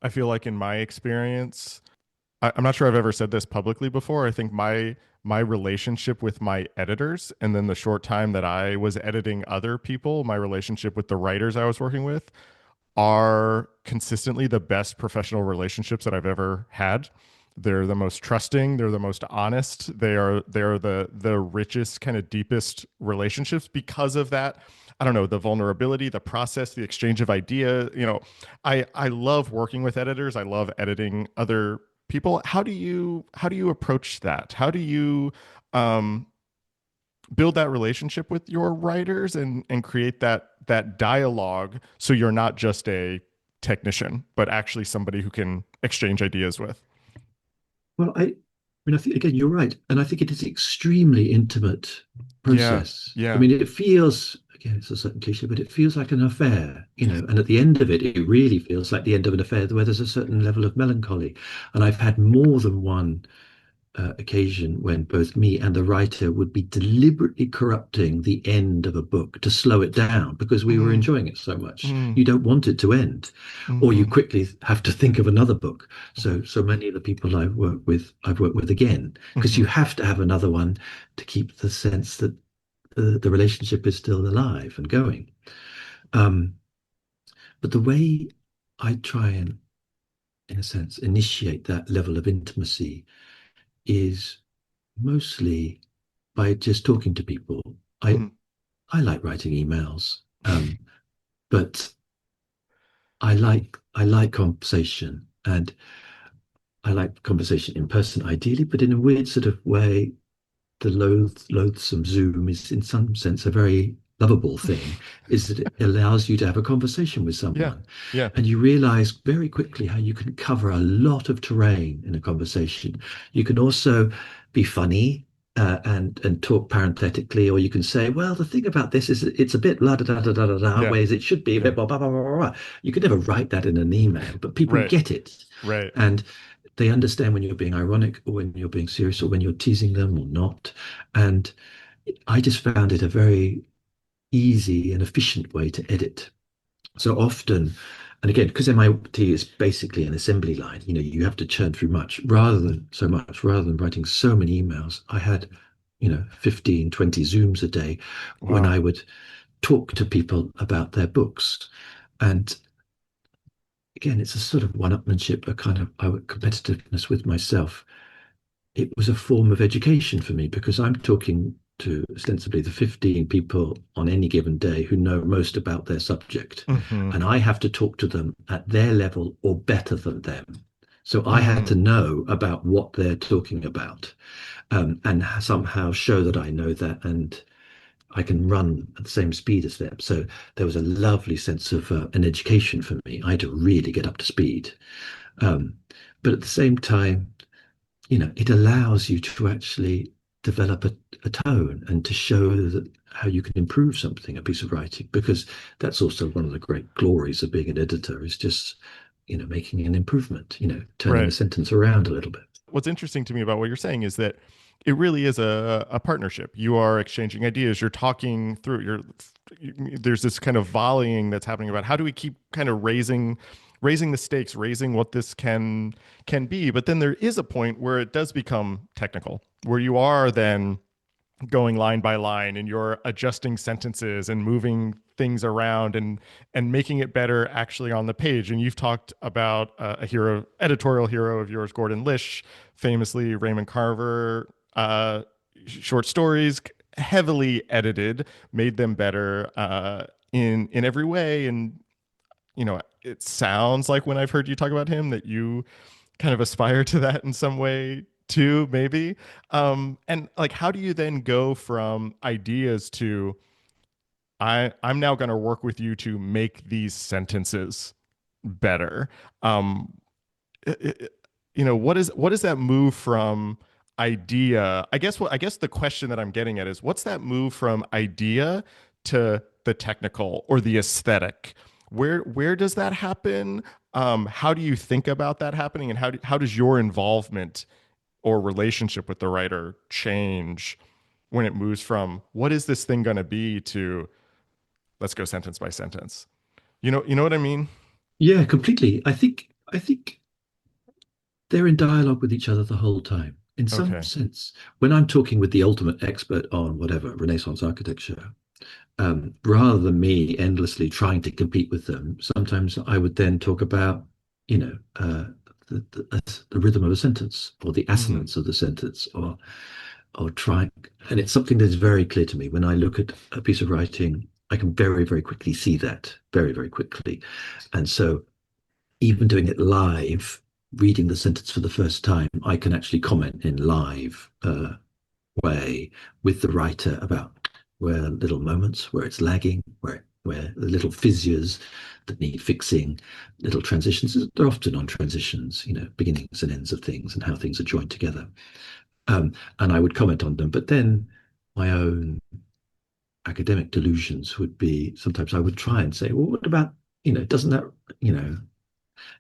I feel like in my experience, I'm not sure I've ever said this publicly before. I think my relationship with my editors, and then the short time that I was editing other people, my relationship with the writers I was working with, are consistently the best professional relationships that I've ever had. They're the most trusting, they're the most honest, they're the richest, kind of deepest relationships because of that. I don't know, the vulnerability, the process, the exchange of idea. I love working with editors. I love editing other people. How do you approach that? How do you um build that relationship with your writers and create that dialogue so you're not just a technician but actually somebody who can exchange ideas with? Well, I think again, you're right, and I think it is an extremely intimate Yeah. process. I Yeah. mean, it feels again, it's a certain cliche, but it feels like an affair, and at the end of it, it really feels like the end of an affair where there's a certain level of melancholy. And I've had more than one occasion when both me and the writer would be deliberately corrupting the end of a book to slow it down because we were Mm, enjoying it so much. mm, You don't want it to end, or you mm-hmm, quickly have to think of another book. mm-hmm, So many of the people I've worked with again, because mm-hmm, you have to have another one to keep the sense that the relationship is still alive and going. Um, but the way I try and, in a sense, initiate that level of intimacy is mostly by just talking to people. I mm. I like writing emails, but I like conversation, and I like conversation in person, ideally, but in a weird sort of way. The loathsome Zoom is, in some sense, a very lovable thing. Is that it allows you to have a conversation with Yeah. someone, Yeah. and you realize very quickly how you can cover a lot of terrain in a conversation. You can also be funny. And talk parenthetically, or you can say, well, the thing about this is it's a bit la da da da da da da, Yeah. whereas it should be a Yeah. bit blah blah blah blah blah. You could never write that in an email, but people Right. get it, Right. and they understand when you're being ironic or when you're being serious or when you're teasing them or not. And I just found it a very easy and efficient way to edit. So often, and again, because MIT is basically an assembly line, you have to churn through rather than writing so many emails. I had, 15, 20 Zooms a day when Wow. I would talk to people about their books. And again, it's a sort of one-upmanship, a kind of competitiveness with myself. It was a form of education for me because I'm talking to ostensibly the 15 people on any given day who know most about their subject. Mm-hmm. And I have to talk to them at their level or better than them. So I had to Mm. know about what they're talking about, and somehow show that I know that and I can run at the same speed as them. So there was a lovely sense of an education for me. I had to really get up to speed. Um, but at the same time, it allows you to actually develop a tone and to show that how you can improve something, a piece of writing, because that's also one of the great glories of being an editor is just, making an improvement, turning a Right. sentence around a little bit. What's interesting to me about what you're saying is that it really is a partnership. You are exchanging ideas. You're talking through. There's this kind of volleying that's happening about how do we keep kind of raising the stakes, raising what this can be. But then there is a point where it does become technical, where you are then going line by line and you're adjusting sentences and moving things around and making it better actually on the page. And you've talked about a hero, editorial hero of yours, Gordon Lish, famously Raymond Carver, short stories, heavily edited, made them better in every way. And it sounds like when I've heard you talk about him that you kind of aspire to that in some way too, maybe. And like, how do you then go from ideas to I'm now going to work with you to make these sentences better? Um, it, it- what is that move from idea? I guess the question that I'm getting at is what's that move from idea to the technical or the aesthetic? Where does that happen? How do you think about that happening, and how does your involvement or relationship with the writer change when it moves from what is this thing going to be to let's go sentence by sentence? You know what I mean? Yeah, completely. I think they're in dialogue with each other the whole time. In some Okay. sense, when I'm talking with the ultimate expert on whatever Renaissance architecture, rather than me endlessly trying to compete with them, sometimes I would then talk about, the rhythm of a sentence or the Hmm. assonance of the sentence, or trying. And it's something that's very clear to me when I look at a piece of writing. I can very, very quickly see that very, very quickly. And so even doing it live, reading the sentence for the first time, I can actually comment in live way with the writer about where little moments, where it's lagging, where the little fissures, that need fixing, little transitions. They're often on transitions, beginnings and ends of things and how things are joined together. And I would comment on them, but then my own academic delusions would be sometimes I would try and say, well, what about, doesn't that,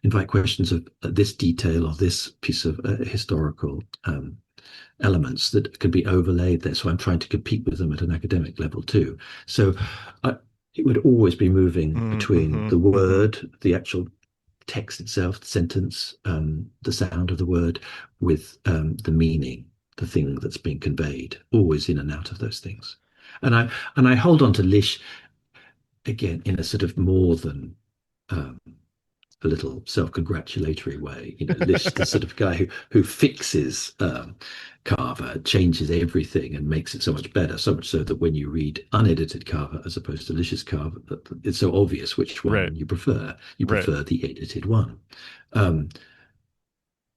invite questions of this detail or this piece of historical elements that can be overlaid there. So I'm trying to compete with them at an academic level too. So I, it would always be moving between Mm-hmm, the mm-hmm. word, the actual text itself, the sentence, the sound of the word, with the meaning, the thing that's being conveyed, always in and out of those things. And I hold on to Lish again in a sort of more than um, a little self-congratulatory way. Lish, the sort of guy who fixes Carver, changes everything and makes it so much better, so much so that when you read unedited Carver as opposed to Lish's Carver, it's so obvious which Right, one you prefer. You right. prefer the edited one. Um,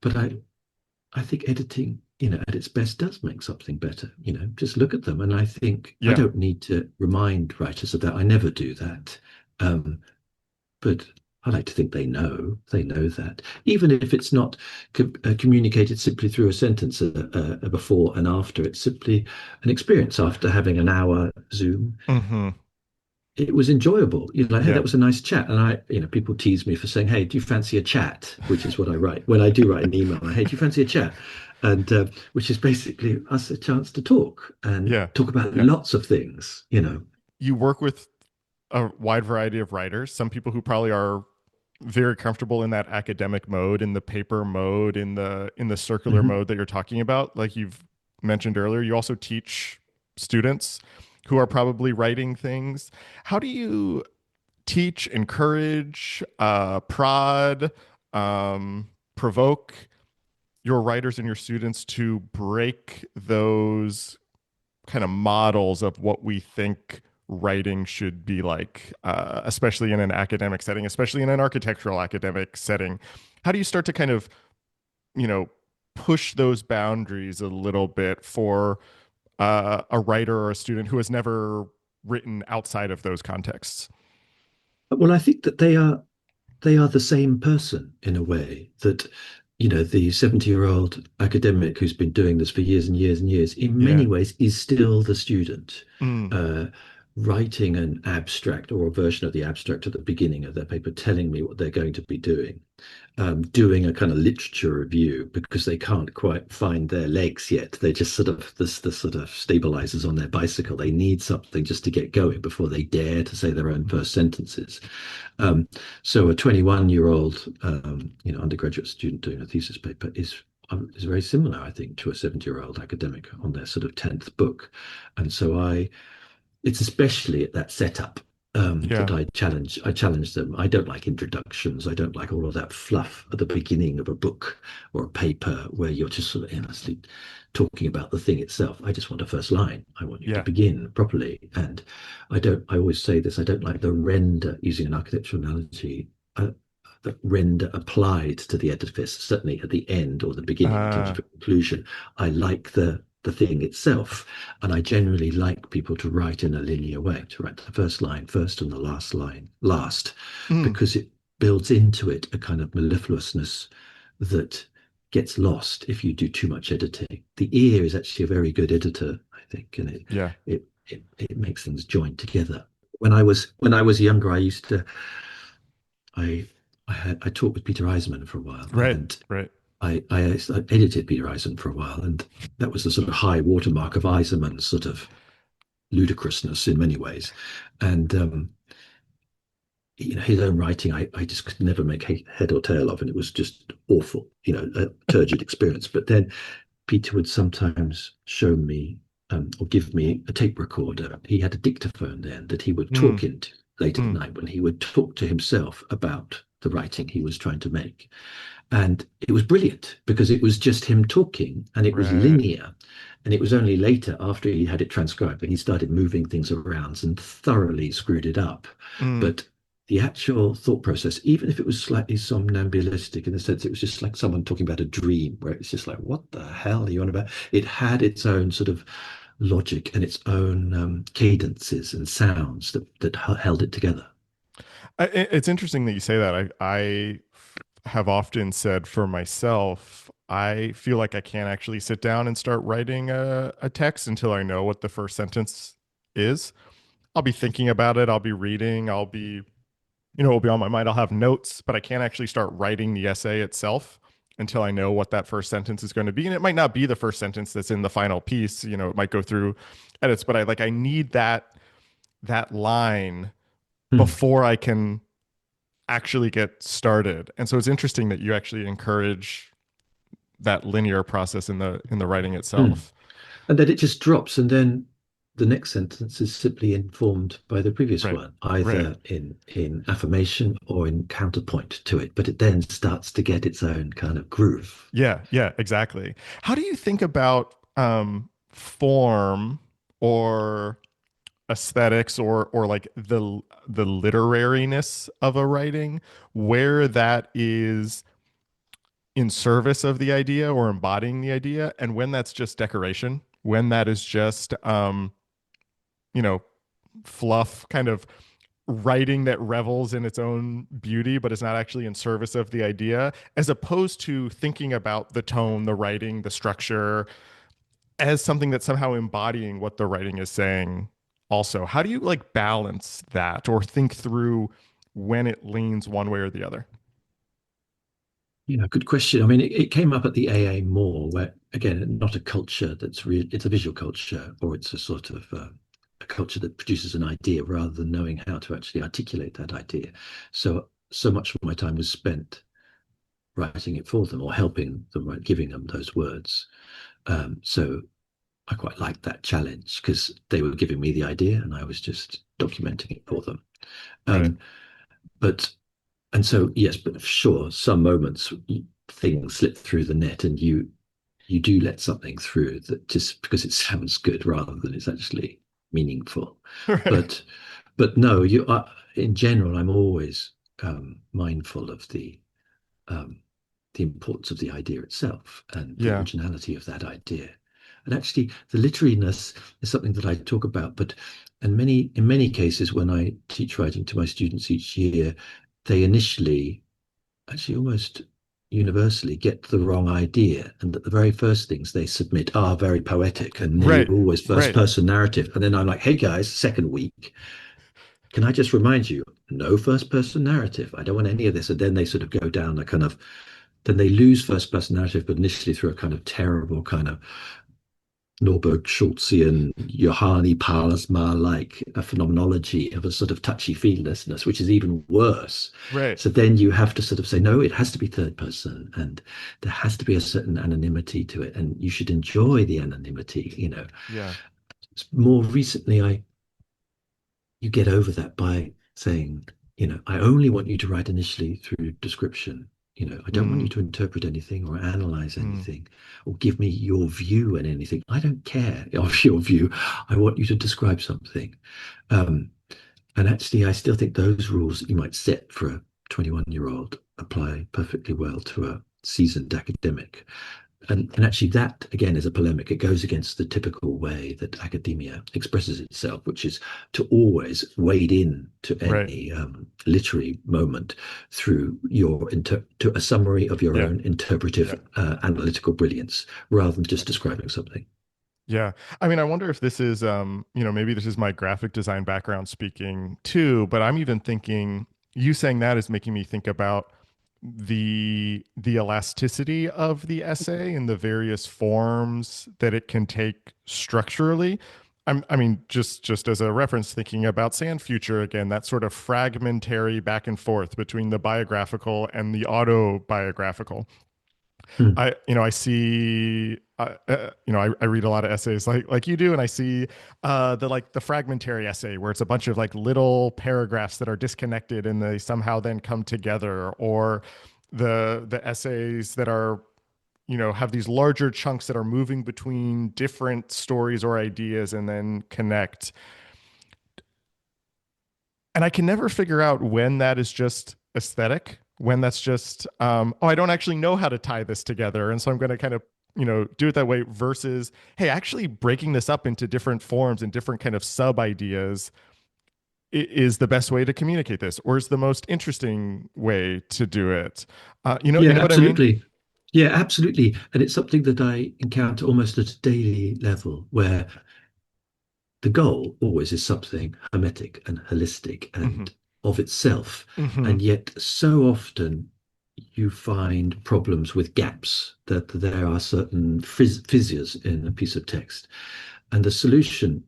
but I think editing, at its best does make something better. Just look at them. And I think I Yeah. don't need to remind writers of that. I never do that. Um, but I like to think they know that, even if it's not communicated simply through a sentence, before and after. It's simply an experience after having an hour Zoom. Mm-hmm. It was enjoyable. Like, hey, Yeah. that was a nice chat. And people tease me for saying, hey, do you fancy a chat? Which is what I write when I do write an email. Hey, do you fancy a chat? And which is basically us a chance to talk and Yeah. talk about Yeah. lots of things. You work with a wide variety of writers, some people who probably are very comfortable in that academic mode, in the paper mode, in the circular Mm-hmm. mode that you're talking about, like you've mentioned earlier. You also teach students who are probably writing things. How do you teach, encourage, prod, provoke your writers and your students to break those kind of models of what we think writing should be like, especially in an academic setting, especially in an architectural academic setting? How do you start to kind of, you know, push those boundaries a little bit for a writer or a student who has never written outside of those contexts? Well, I think that they are the same person in a way that the 70-year-old academic who's been doing this for years and years and years in Yeah. many ways is still the student, Mm, uh, writing an abstract or a version of the abstract at the beginning of their paper, telling me what they're going to be doing a kind of literature review because they can't quite find their legs yet. They just sort of the sort of stabilizers on their bicycle. They need something just to get going before they dare to say their own first sentences. So a 21-year-old, undergraduate student doing a thesis paper is very similar, I think, to a 70-year-old academic on their sort of 10th book. And so it's especially at that setup that yeah. I challenge them. I don't like introductions. I don't like all of that fluff at the beginning of a book or a paper where you're just sort of endlessly talking about the thing itself. I just want a first line. I want you to Yeah. begin properly. And I always say this, I don't like the render, using an architectural analogy, the render applied to the edifice, certainly at the end or the beginning in terms Uh, of a conclusion. I like the thing itself. And I generally like people to write in a linear way, to write the first line first and the last line last, mm, because it builds into it a kind of mellifluousness that gets lost if you do too much editing. The ear is actually a very good editor, I think, and it yeah. it it makes things join together. When I was younger, I used to I I talked with Peter Eisman for a while, Right. and Right. I edited Peter Eisen for a while, and that was the sort of high watermark of Eisenman's sort of ludicrousness in many ways. And his own writing, I just could never make head or tail of, and it was just awful, a turgid experience. But then Peter would sometimes show me or give me a tape recorder. He had a dictaphone then that he would Mm, talk into late at mm, night when he would talk to himself about the writing he was trying to make. And it was brilliant because it was just him talking and it was right. linear. And it was only later, after he had it transcribed, that he started moving things around and thoroughly screwed it up. Mm. But the actual thought process, even if it was slightly somnambulistic in the sense it was just like someone talking about a dream, where it's just like, what the hell are you on about? It had its own sort of logic and its own cadences and sounds that held it together. It's interesting that you say that. I have often said for myself, I feel like I can't actually sit down and start writing a text until I know what the first sentence is. I'll be thinking about it. I'll be reading. I'll be, it'll be on my mind. I'll have notes, but I can't actually start writing the essay itself until I know what that first sentence is going to be. And it might not be the first sentence that's in the final piece. It might go through edits, but I need that line Hmm. before I can actually get started. And so it's interesting that you actually encourage that linear process in the writing Hmm. itself. And then it just drops, and then the next sentence is simply informed by the previous Right. one, Right. either in affirmation or in counterpoint to it. But it then starts to get its own kind of groove. Yeah, yeah, exactly. How do you think about form or aesthetics or like the literariness of a writing, where that is in service of the idea or embodying the idea, and when that's just decoration, when that is just you know fluff, kind of writing that revels in its own beauty but is not actually in service of the idea, as opposed to thinking about the tone, the writing, the structure as something that's somehow embodying what the writing is saying. Also, how do you like balance that or think through when it leans one way or the other? Yeah, good question. I mean, it came up at the AA more, where again, not a culture that's real. It's a visual culture, or it's a sort of a culture that produces an idea rather than knowing how to actually articulate that idea. So much of my time was spent writing it for them or helping them, right, giving them those words. So I quite liked that challenge because they were giving me the idea and I was just documenting it for them. Right. Um, but and so yes, but sure, some moments things slip through the net, and you do let something through that just because it sounds good rather than it's actually meaningful. Right. But no, you are, in general, I'm always mindful of um, the importance of the idea itself and the Yeah. originality of that idea. And actually, the literariness is something that I talk about, but in many cases, when I teach writing to my students each year, they initially, actually almost universally, get the wrong idea, and that the very first things they submit are very poetic and nearly Right. always first Right. person narrative. And then I'm like, hey guys, second week, can I just remind you, no first person narrative. I don't want any of this. And then they sort of go down a kind of, then they lose first person narrative, but initially through a kind of terrible kind of Norberg Schultzian, Johanni Palsma like a phenomenology of a sort of touchy feelessness, which is even worse. Right. So then you have to sort of say, no, it has to be third person and there has to be a certain anonymity to it. And you should enjoy the anonymity. Yeah. More recently, you get over that by saying, I only want you to write initially through description. I don't want you Mm, to interpret anything or analyze mm, anything or give me your view and anything. I don't care of your view. I want you to describe something. Um, and actually, I still think those rules that you might set for a 21-year-old apply perfectly well to a seasoned academic. And actually, that again is a polemic. It goes against the typical way that academia expresses itself, which is to always wade in to right. any literary moment through to a summary of your Yeah. own Yeah. interpretive analytical brilliance, rather than just describing something. Yeah. I mean, I wonder if this is, maybe this is my graphic design background speaking too, but I'm even thinking you saying that is making me think about the elasticity of the essay and the various forms that it can take structurally. I mean, just as a reference, thinking about Sand Future again, that sort of fragmentary back and forth between the biographical and the autobiographical. Hmm. I see, I read a lot of essays like you do, and I see the fragmentary essay where it's a bunch of like little paragraphs that are disconnected and they somehow then come together, or the essays that are have these larger chunks that are moving between different stories or ideas and then connect. And I can never figure out when that is just aesthetic, when that's just I don't actually know how to tie this together, and so I'm going to kind of do it that way, versus hey, actually breaking this up into different forms and different kind of sub ideas is the best way to communicate this, or is the most interesting way to do it. You Yeah, know what I mean? absolutely. Yeah, absolutely. And it's something that I encounter almost at a daily level where the goal always is something hermetic and holistic Hmm. and of itself. Hmm. And yet, so often you find problems with gaps, that there are certain fissures in a piece of text. And the solution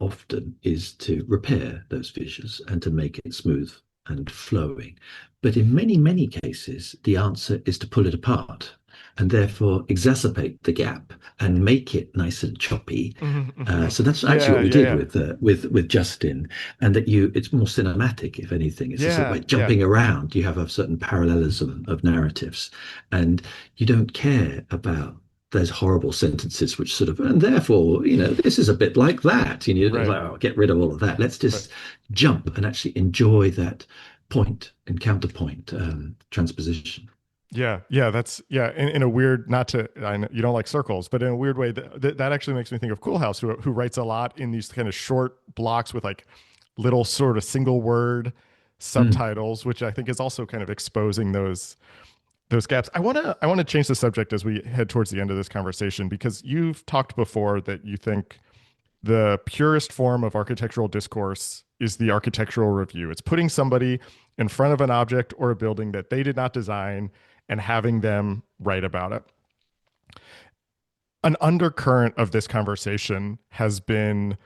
often is to repair those fissures and to make it smooth and flowing. But in many, many cases, the answer is to pull it apart and therefore exacerbate the gap and make it nice and choppy. Hmm. Hmm. So that's actually Yeah, what we yeah, did yeah, with Justin, and that it's more cinematic, if anything. It's a sort of yeah, like yeah. jumping around. You have a certain parallelism of narratives, and you don't care about those horrible sentences which sort of, and therefore, this is a bit like that. Right, Like, oh, get rid of all of that. Let's right. just jump and actually enjoy that point and counterpoint transposition. Yeah, yeah, that's yeah. In a weird, not to, I know you don't like circles, but in a weird way, that actually makes me think of Coolhouse, who writes a lot in these kind of short blocks with like little sort of single word Mm, subtitles, which I think is also kind of exposing those gaps. I wanna change the subject as we head towards the end of this conversation, because you've talked before that you think the purest form of architectural discourse is the architectural review. It's putting somebody in front of an object or a building that they did not design and having them write about it. An undercurrent of this conversation has been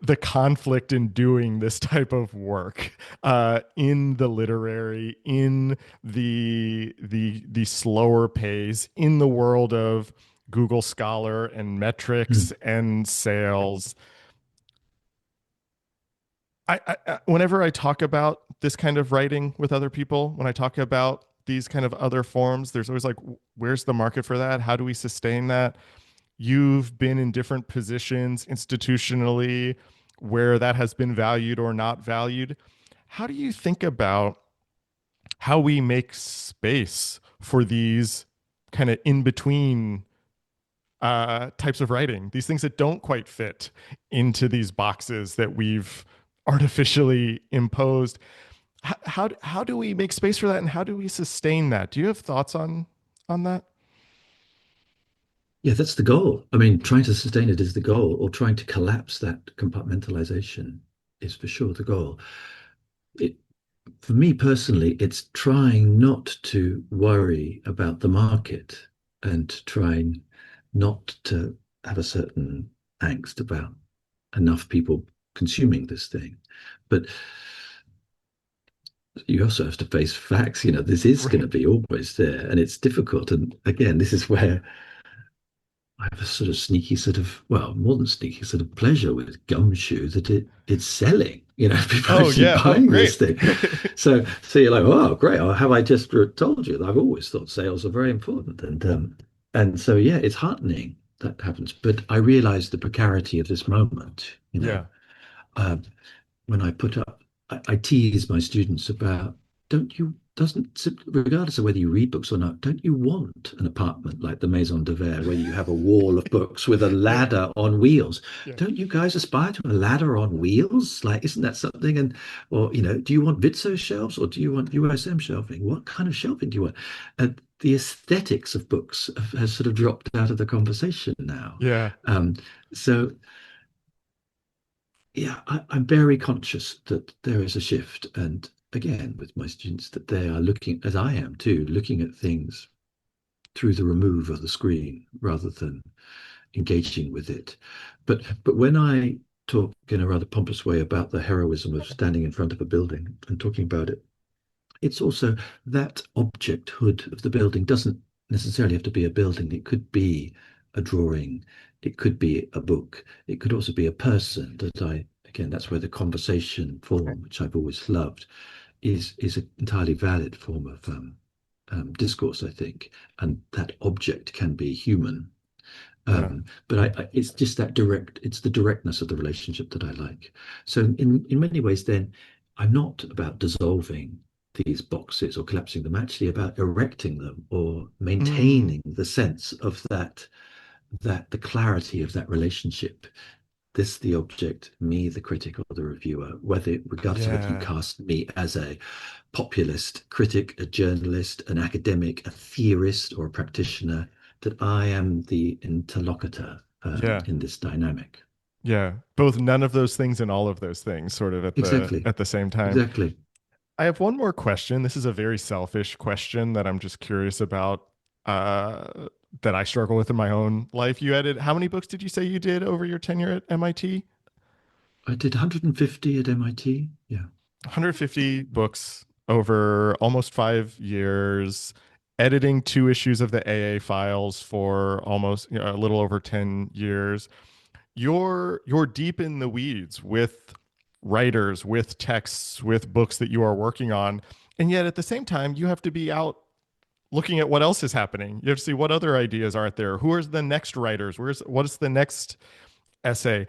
the conflict in doing this type of work in the literary, in the slower pace, in the world of Google Scholar and metrics mm. and sales. Whenever I talk about this kind of writing with other people, when I talk about these kind of other forms, there's always like, where's the market for that? How do we sustain that? You've been in different positions institutionally where that has been valued or not valued. How do you think about how we make space for these kind of in between types of writing, these things that don't quite fit into these boxes that we've artificially imposed? How do we make space for that, and how do we sustain that? Do you have thoughts on that? Yeah, that's the goal. I mean, trying to sustain it is the goal, or trying to collapse that compartmentalization is for sure the goal. It, for me personally, it's trying not to worry about the market and trying not to have a certain angst about enough people consuming this thing. But you also have to face facts. This is going to Right. be always there, and it's difficult. And again, this is where I have a sort of sneaky sort of, well, more than sneaky sort of pleasure with Gumshoe that it's selling. People are Oh actually yeah. Oh buying this great. thing. So you're like, oh, great. Or have I just told you that I've always thought sales are very important? And so yeah, it's heartening that happens. But I realize the precarity of this moment. Yeah. Uh, when I put up, I tease my students about, don't you, doesn't, regardless of whether you read books or not, don't you want an apartment like the Maison de Verre, where you have a wall of books with a Yeah. ladder on wheels? Yeah. Don't you guys aspire to a ladder on wheels? Like, isn't that something? Or, do you want Vitso shelves, or do you want USM shelving? What kind of shelving do you want? And the aesthetics of books has sort of dropped out of the conversation now. Yeah. So yeah, I'm very conscious that there is a shift. And again, with my students, that they are looking, as I am too, looking at things through the remove of the screen rather than engaging with it. But when I talk in a rather pompous way about the heroism of standing in front of a building and talking about it, it's also that objecthood of the building doesn't necessarily have to be a building. It could be a drawing, it could be a book, it could also be a person. Again, that's where the conversation form, which I've always loved, is an entirely valid form of discourse, I think. And that object can be human. Yeah. But it's just it's the directness of the relationship that I like. So in many ways, then I'm not about dissolving these boxes or collapsing them, actually about erecting them or Mm. maintaining the sense of that the clarity of that relationship this the object, me the critic or the reviewer, whether regardless of whether you Yeah. cast me as a populist critic, a journalist, an academic, a theorist, or a practitioner, that I am the interlocutor Yeah. in this dynamic. Yeah. Both none of those things and all of those things sort of Exactly. at the same time. Exactly. I have one more question. This is a very selfish question that I'm just curious about, that I struggle with in my own life. How many books did you say you did over your tenure at MIT? I did 150 at MIT. Yeah. 150 books over almost 5 years, editing 2 issues of the AA files for almost, a little over 10 years. You're deep in the weeds with writers, with texts, with books that you are working on. And yet at the same time, you have to be out looking at what else is happening. You have to see what other ideas aren't there. Who are the next writers? What is the next essay?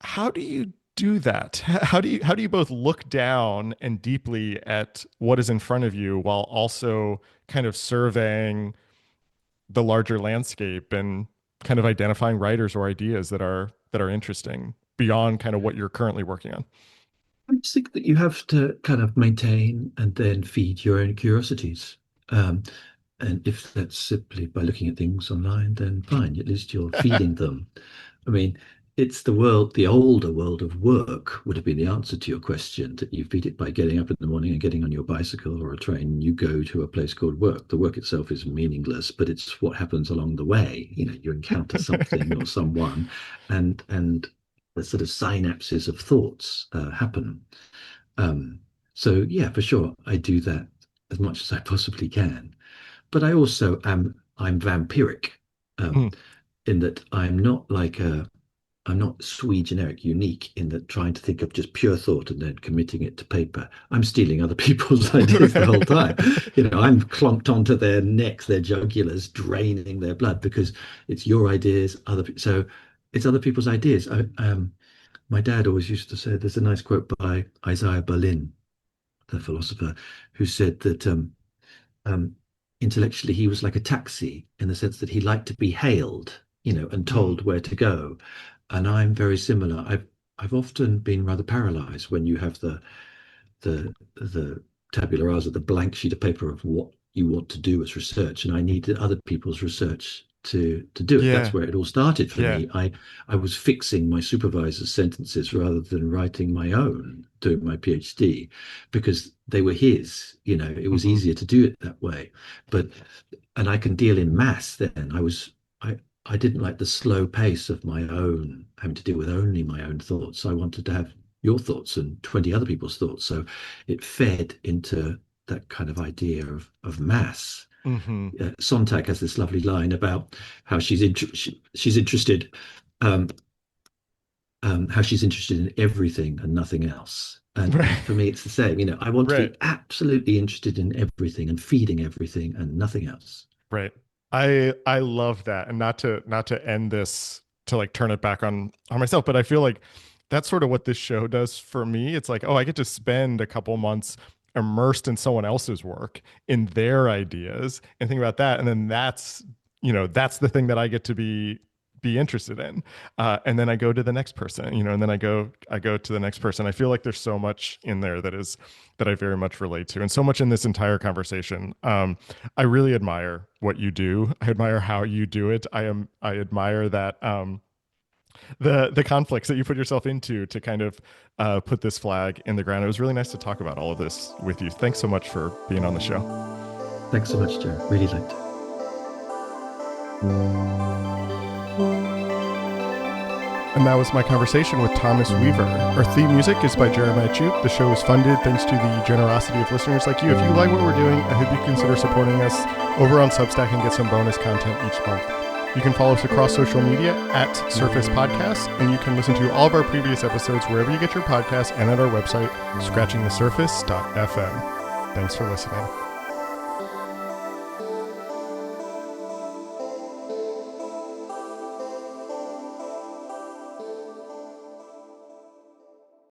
How do you do that? How do you both look down and deeply at what is in front of you while also kind of surveying the larger landscape and kind of identifying writers or ideas that are interesting beyond kind of what you're currently working on? I just think that you have to kind of maintain and then feed your own curiosities. Um, and if that's simply by looking at things online, then fine, at least you're feeding them. I mean, it's the older world of work would have been the answer to your question, that you feed it by getting up in the morning and getting on your bicycle or a train. You go to a place called work. The work itself is meaningless, but it's what happens along the way. You encounter something or someone, and the sort of synapses of thoughts happen. Um, so yeah, for sure, I do that as much as I possibly can. But I'm vampiric, um, Mm. in that I'm not sui generic, unique in that trying to think of just pure thought and then committing it to paper. I'm stealing other people's ideas the whole time. I'm clonked onto their necks, their jugulars, draining their blood because it's your ideas, so it's other people's ideas. My dad always used to say, there's a nice quote by Isaiah Berlin, the philosopher, who said that um, intellectually he was like a taxi in the sense that he liked to be hailed, and Mm. told where to go. And I'm very similar. I've often been rather paralyzed when you have the tabula rasa, the blank sheet of paper of what you want to do as research, and I needed other people's research to do it. That's Yeah. where it all started for Yeah. me. I was fixing my supervisor's sentences rather than writing my own, doing my PhD, because they were his. It was Hmm. easier to do it that way. But and I can deal in mass then. I didn't like the slow pace of my own, having to deal with only my own thoughts. I wanted to have your thoughts and 20 other people's thoughts. So it fed into that kind of idea of mass. Hmm. Sontag has this lovely line about how she's interested, um, how she's interested in everything and nothing else. And for Right. me, it's the same. I want to Right. be absolutely interested in everything and feeding everything and nothing else. Right. I love that. And not to end this, to like turn it back on myself, but I feel like that's sort of what this show does for me. It's like, oh, I get to spend a couple months immersed in someone else's work, in their ideas, and think about that. And then that's the thing that I get to be interested in. And then I go to the next person, and then I go to the next person. I feel like there's so much in there that I very much relate to, and so much in this entire conversation. I really admire what you do. I admire how you do it. I admire that, the conflicts that you put yourself into to kind of put this flag in the ground. It was really nice to talk about all of this with you. Thanks so much for being on the show. Thanks so much, Jared. Really liked it. And that was my conversation with Thomas Weaver. Our theme music is by Jeremiah Chute. The show is funded thanks to the generosity of listeners like you. If you like what we're doing, I hope you consider supporting us over on Substack and get some bonus content each month. You can follow us across social media at Surface Podcasts, and you can listen to all of our previous episodes wherever you get your podcasts and at our website, scratchingthesurface.fm. Thanks for listening.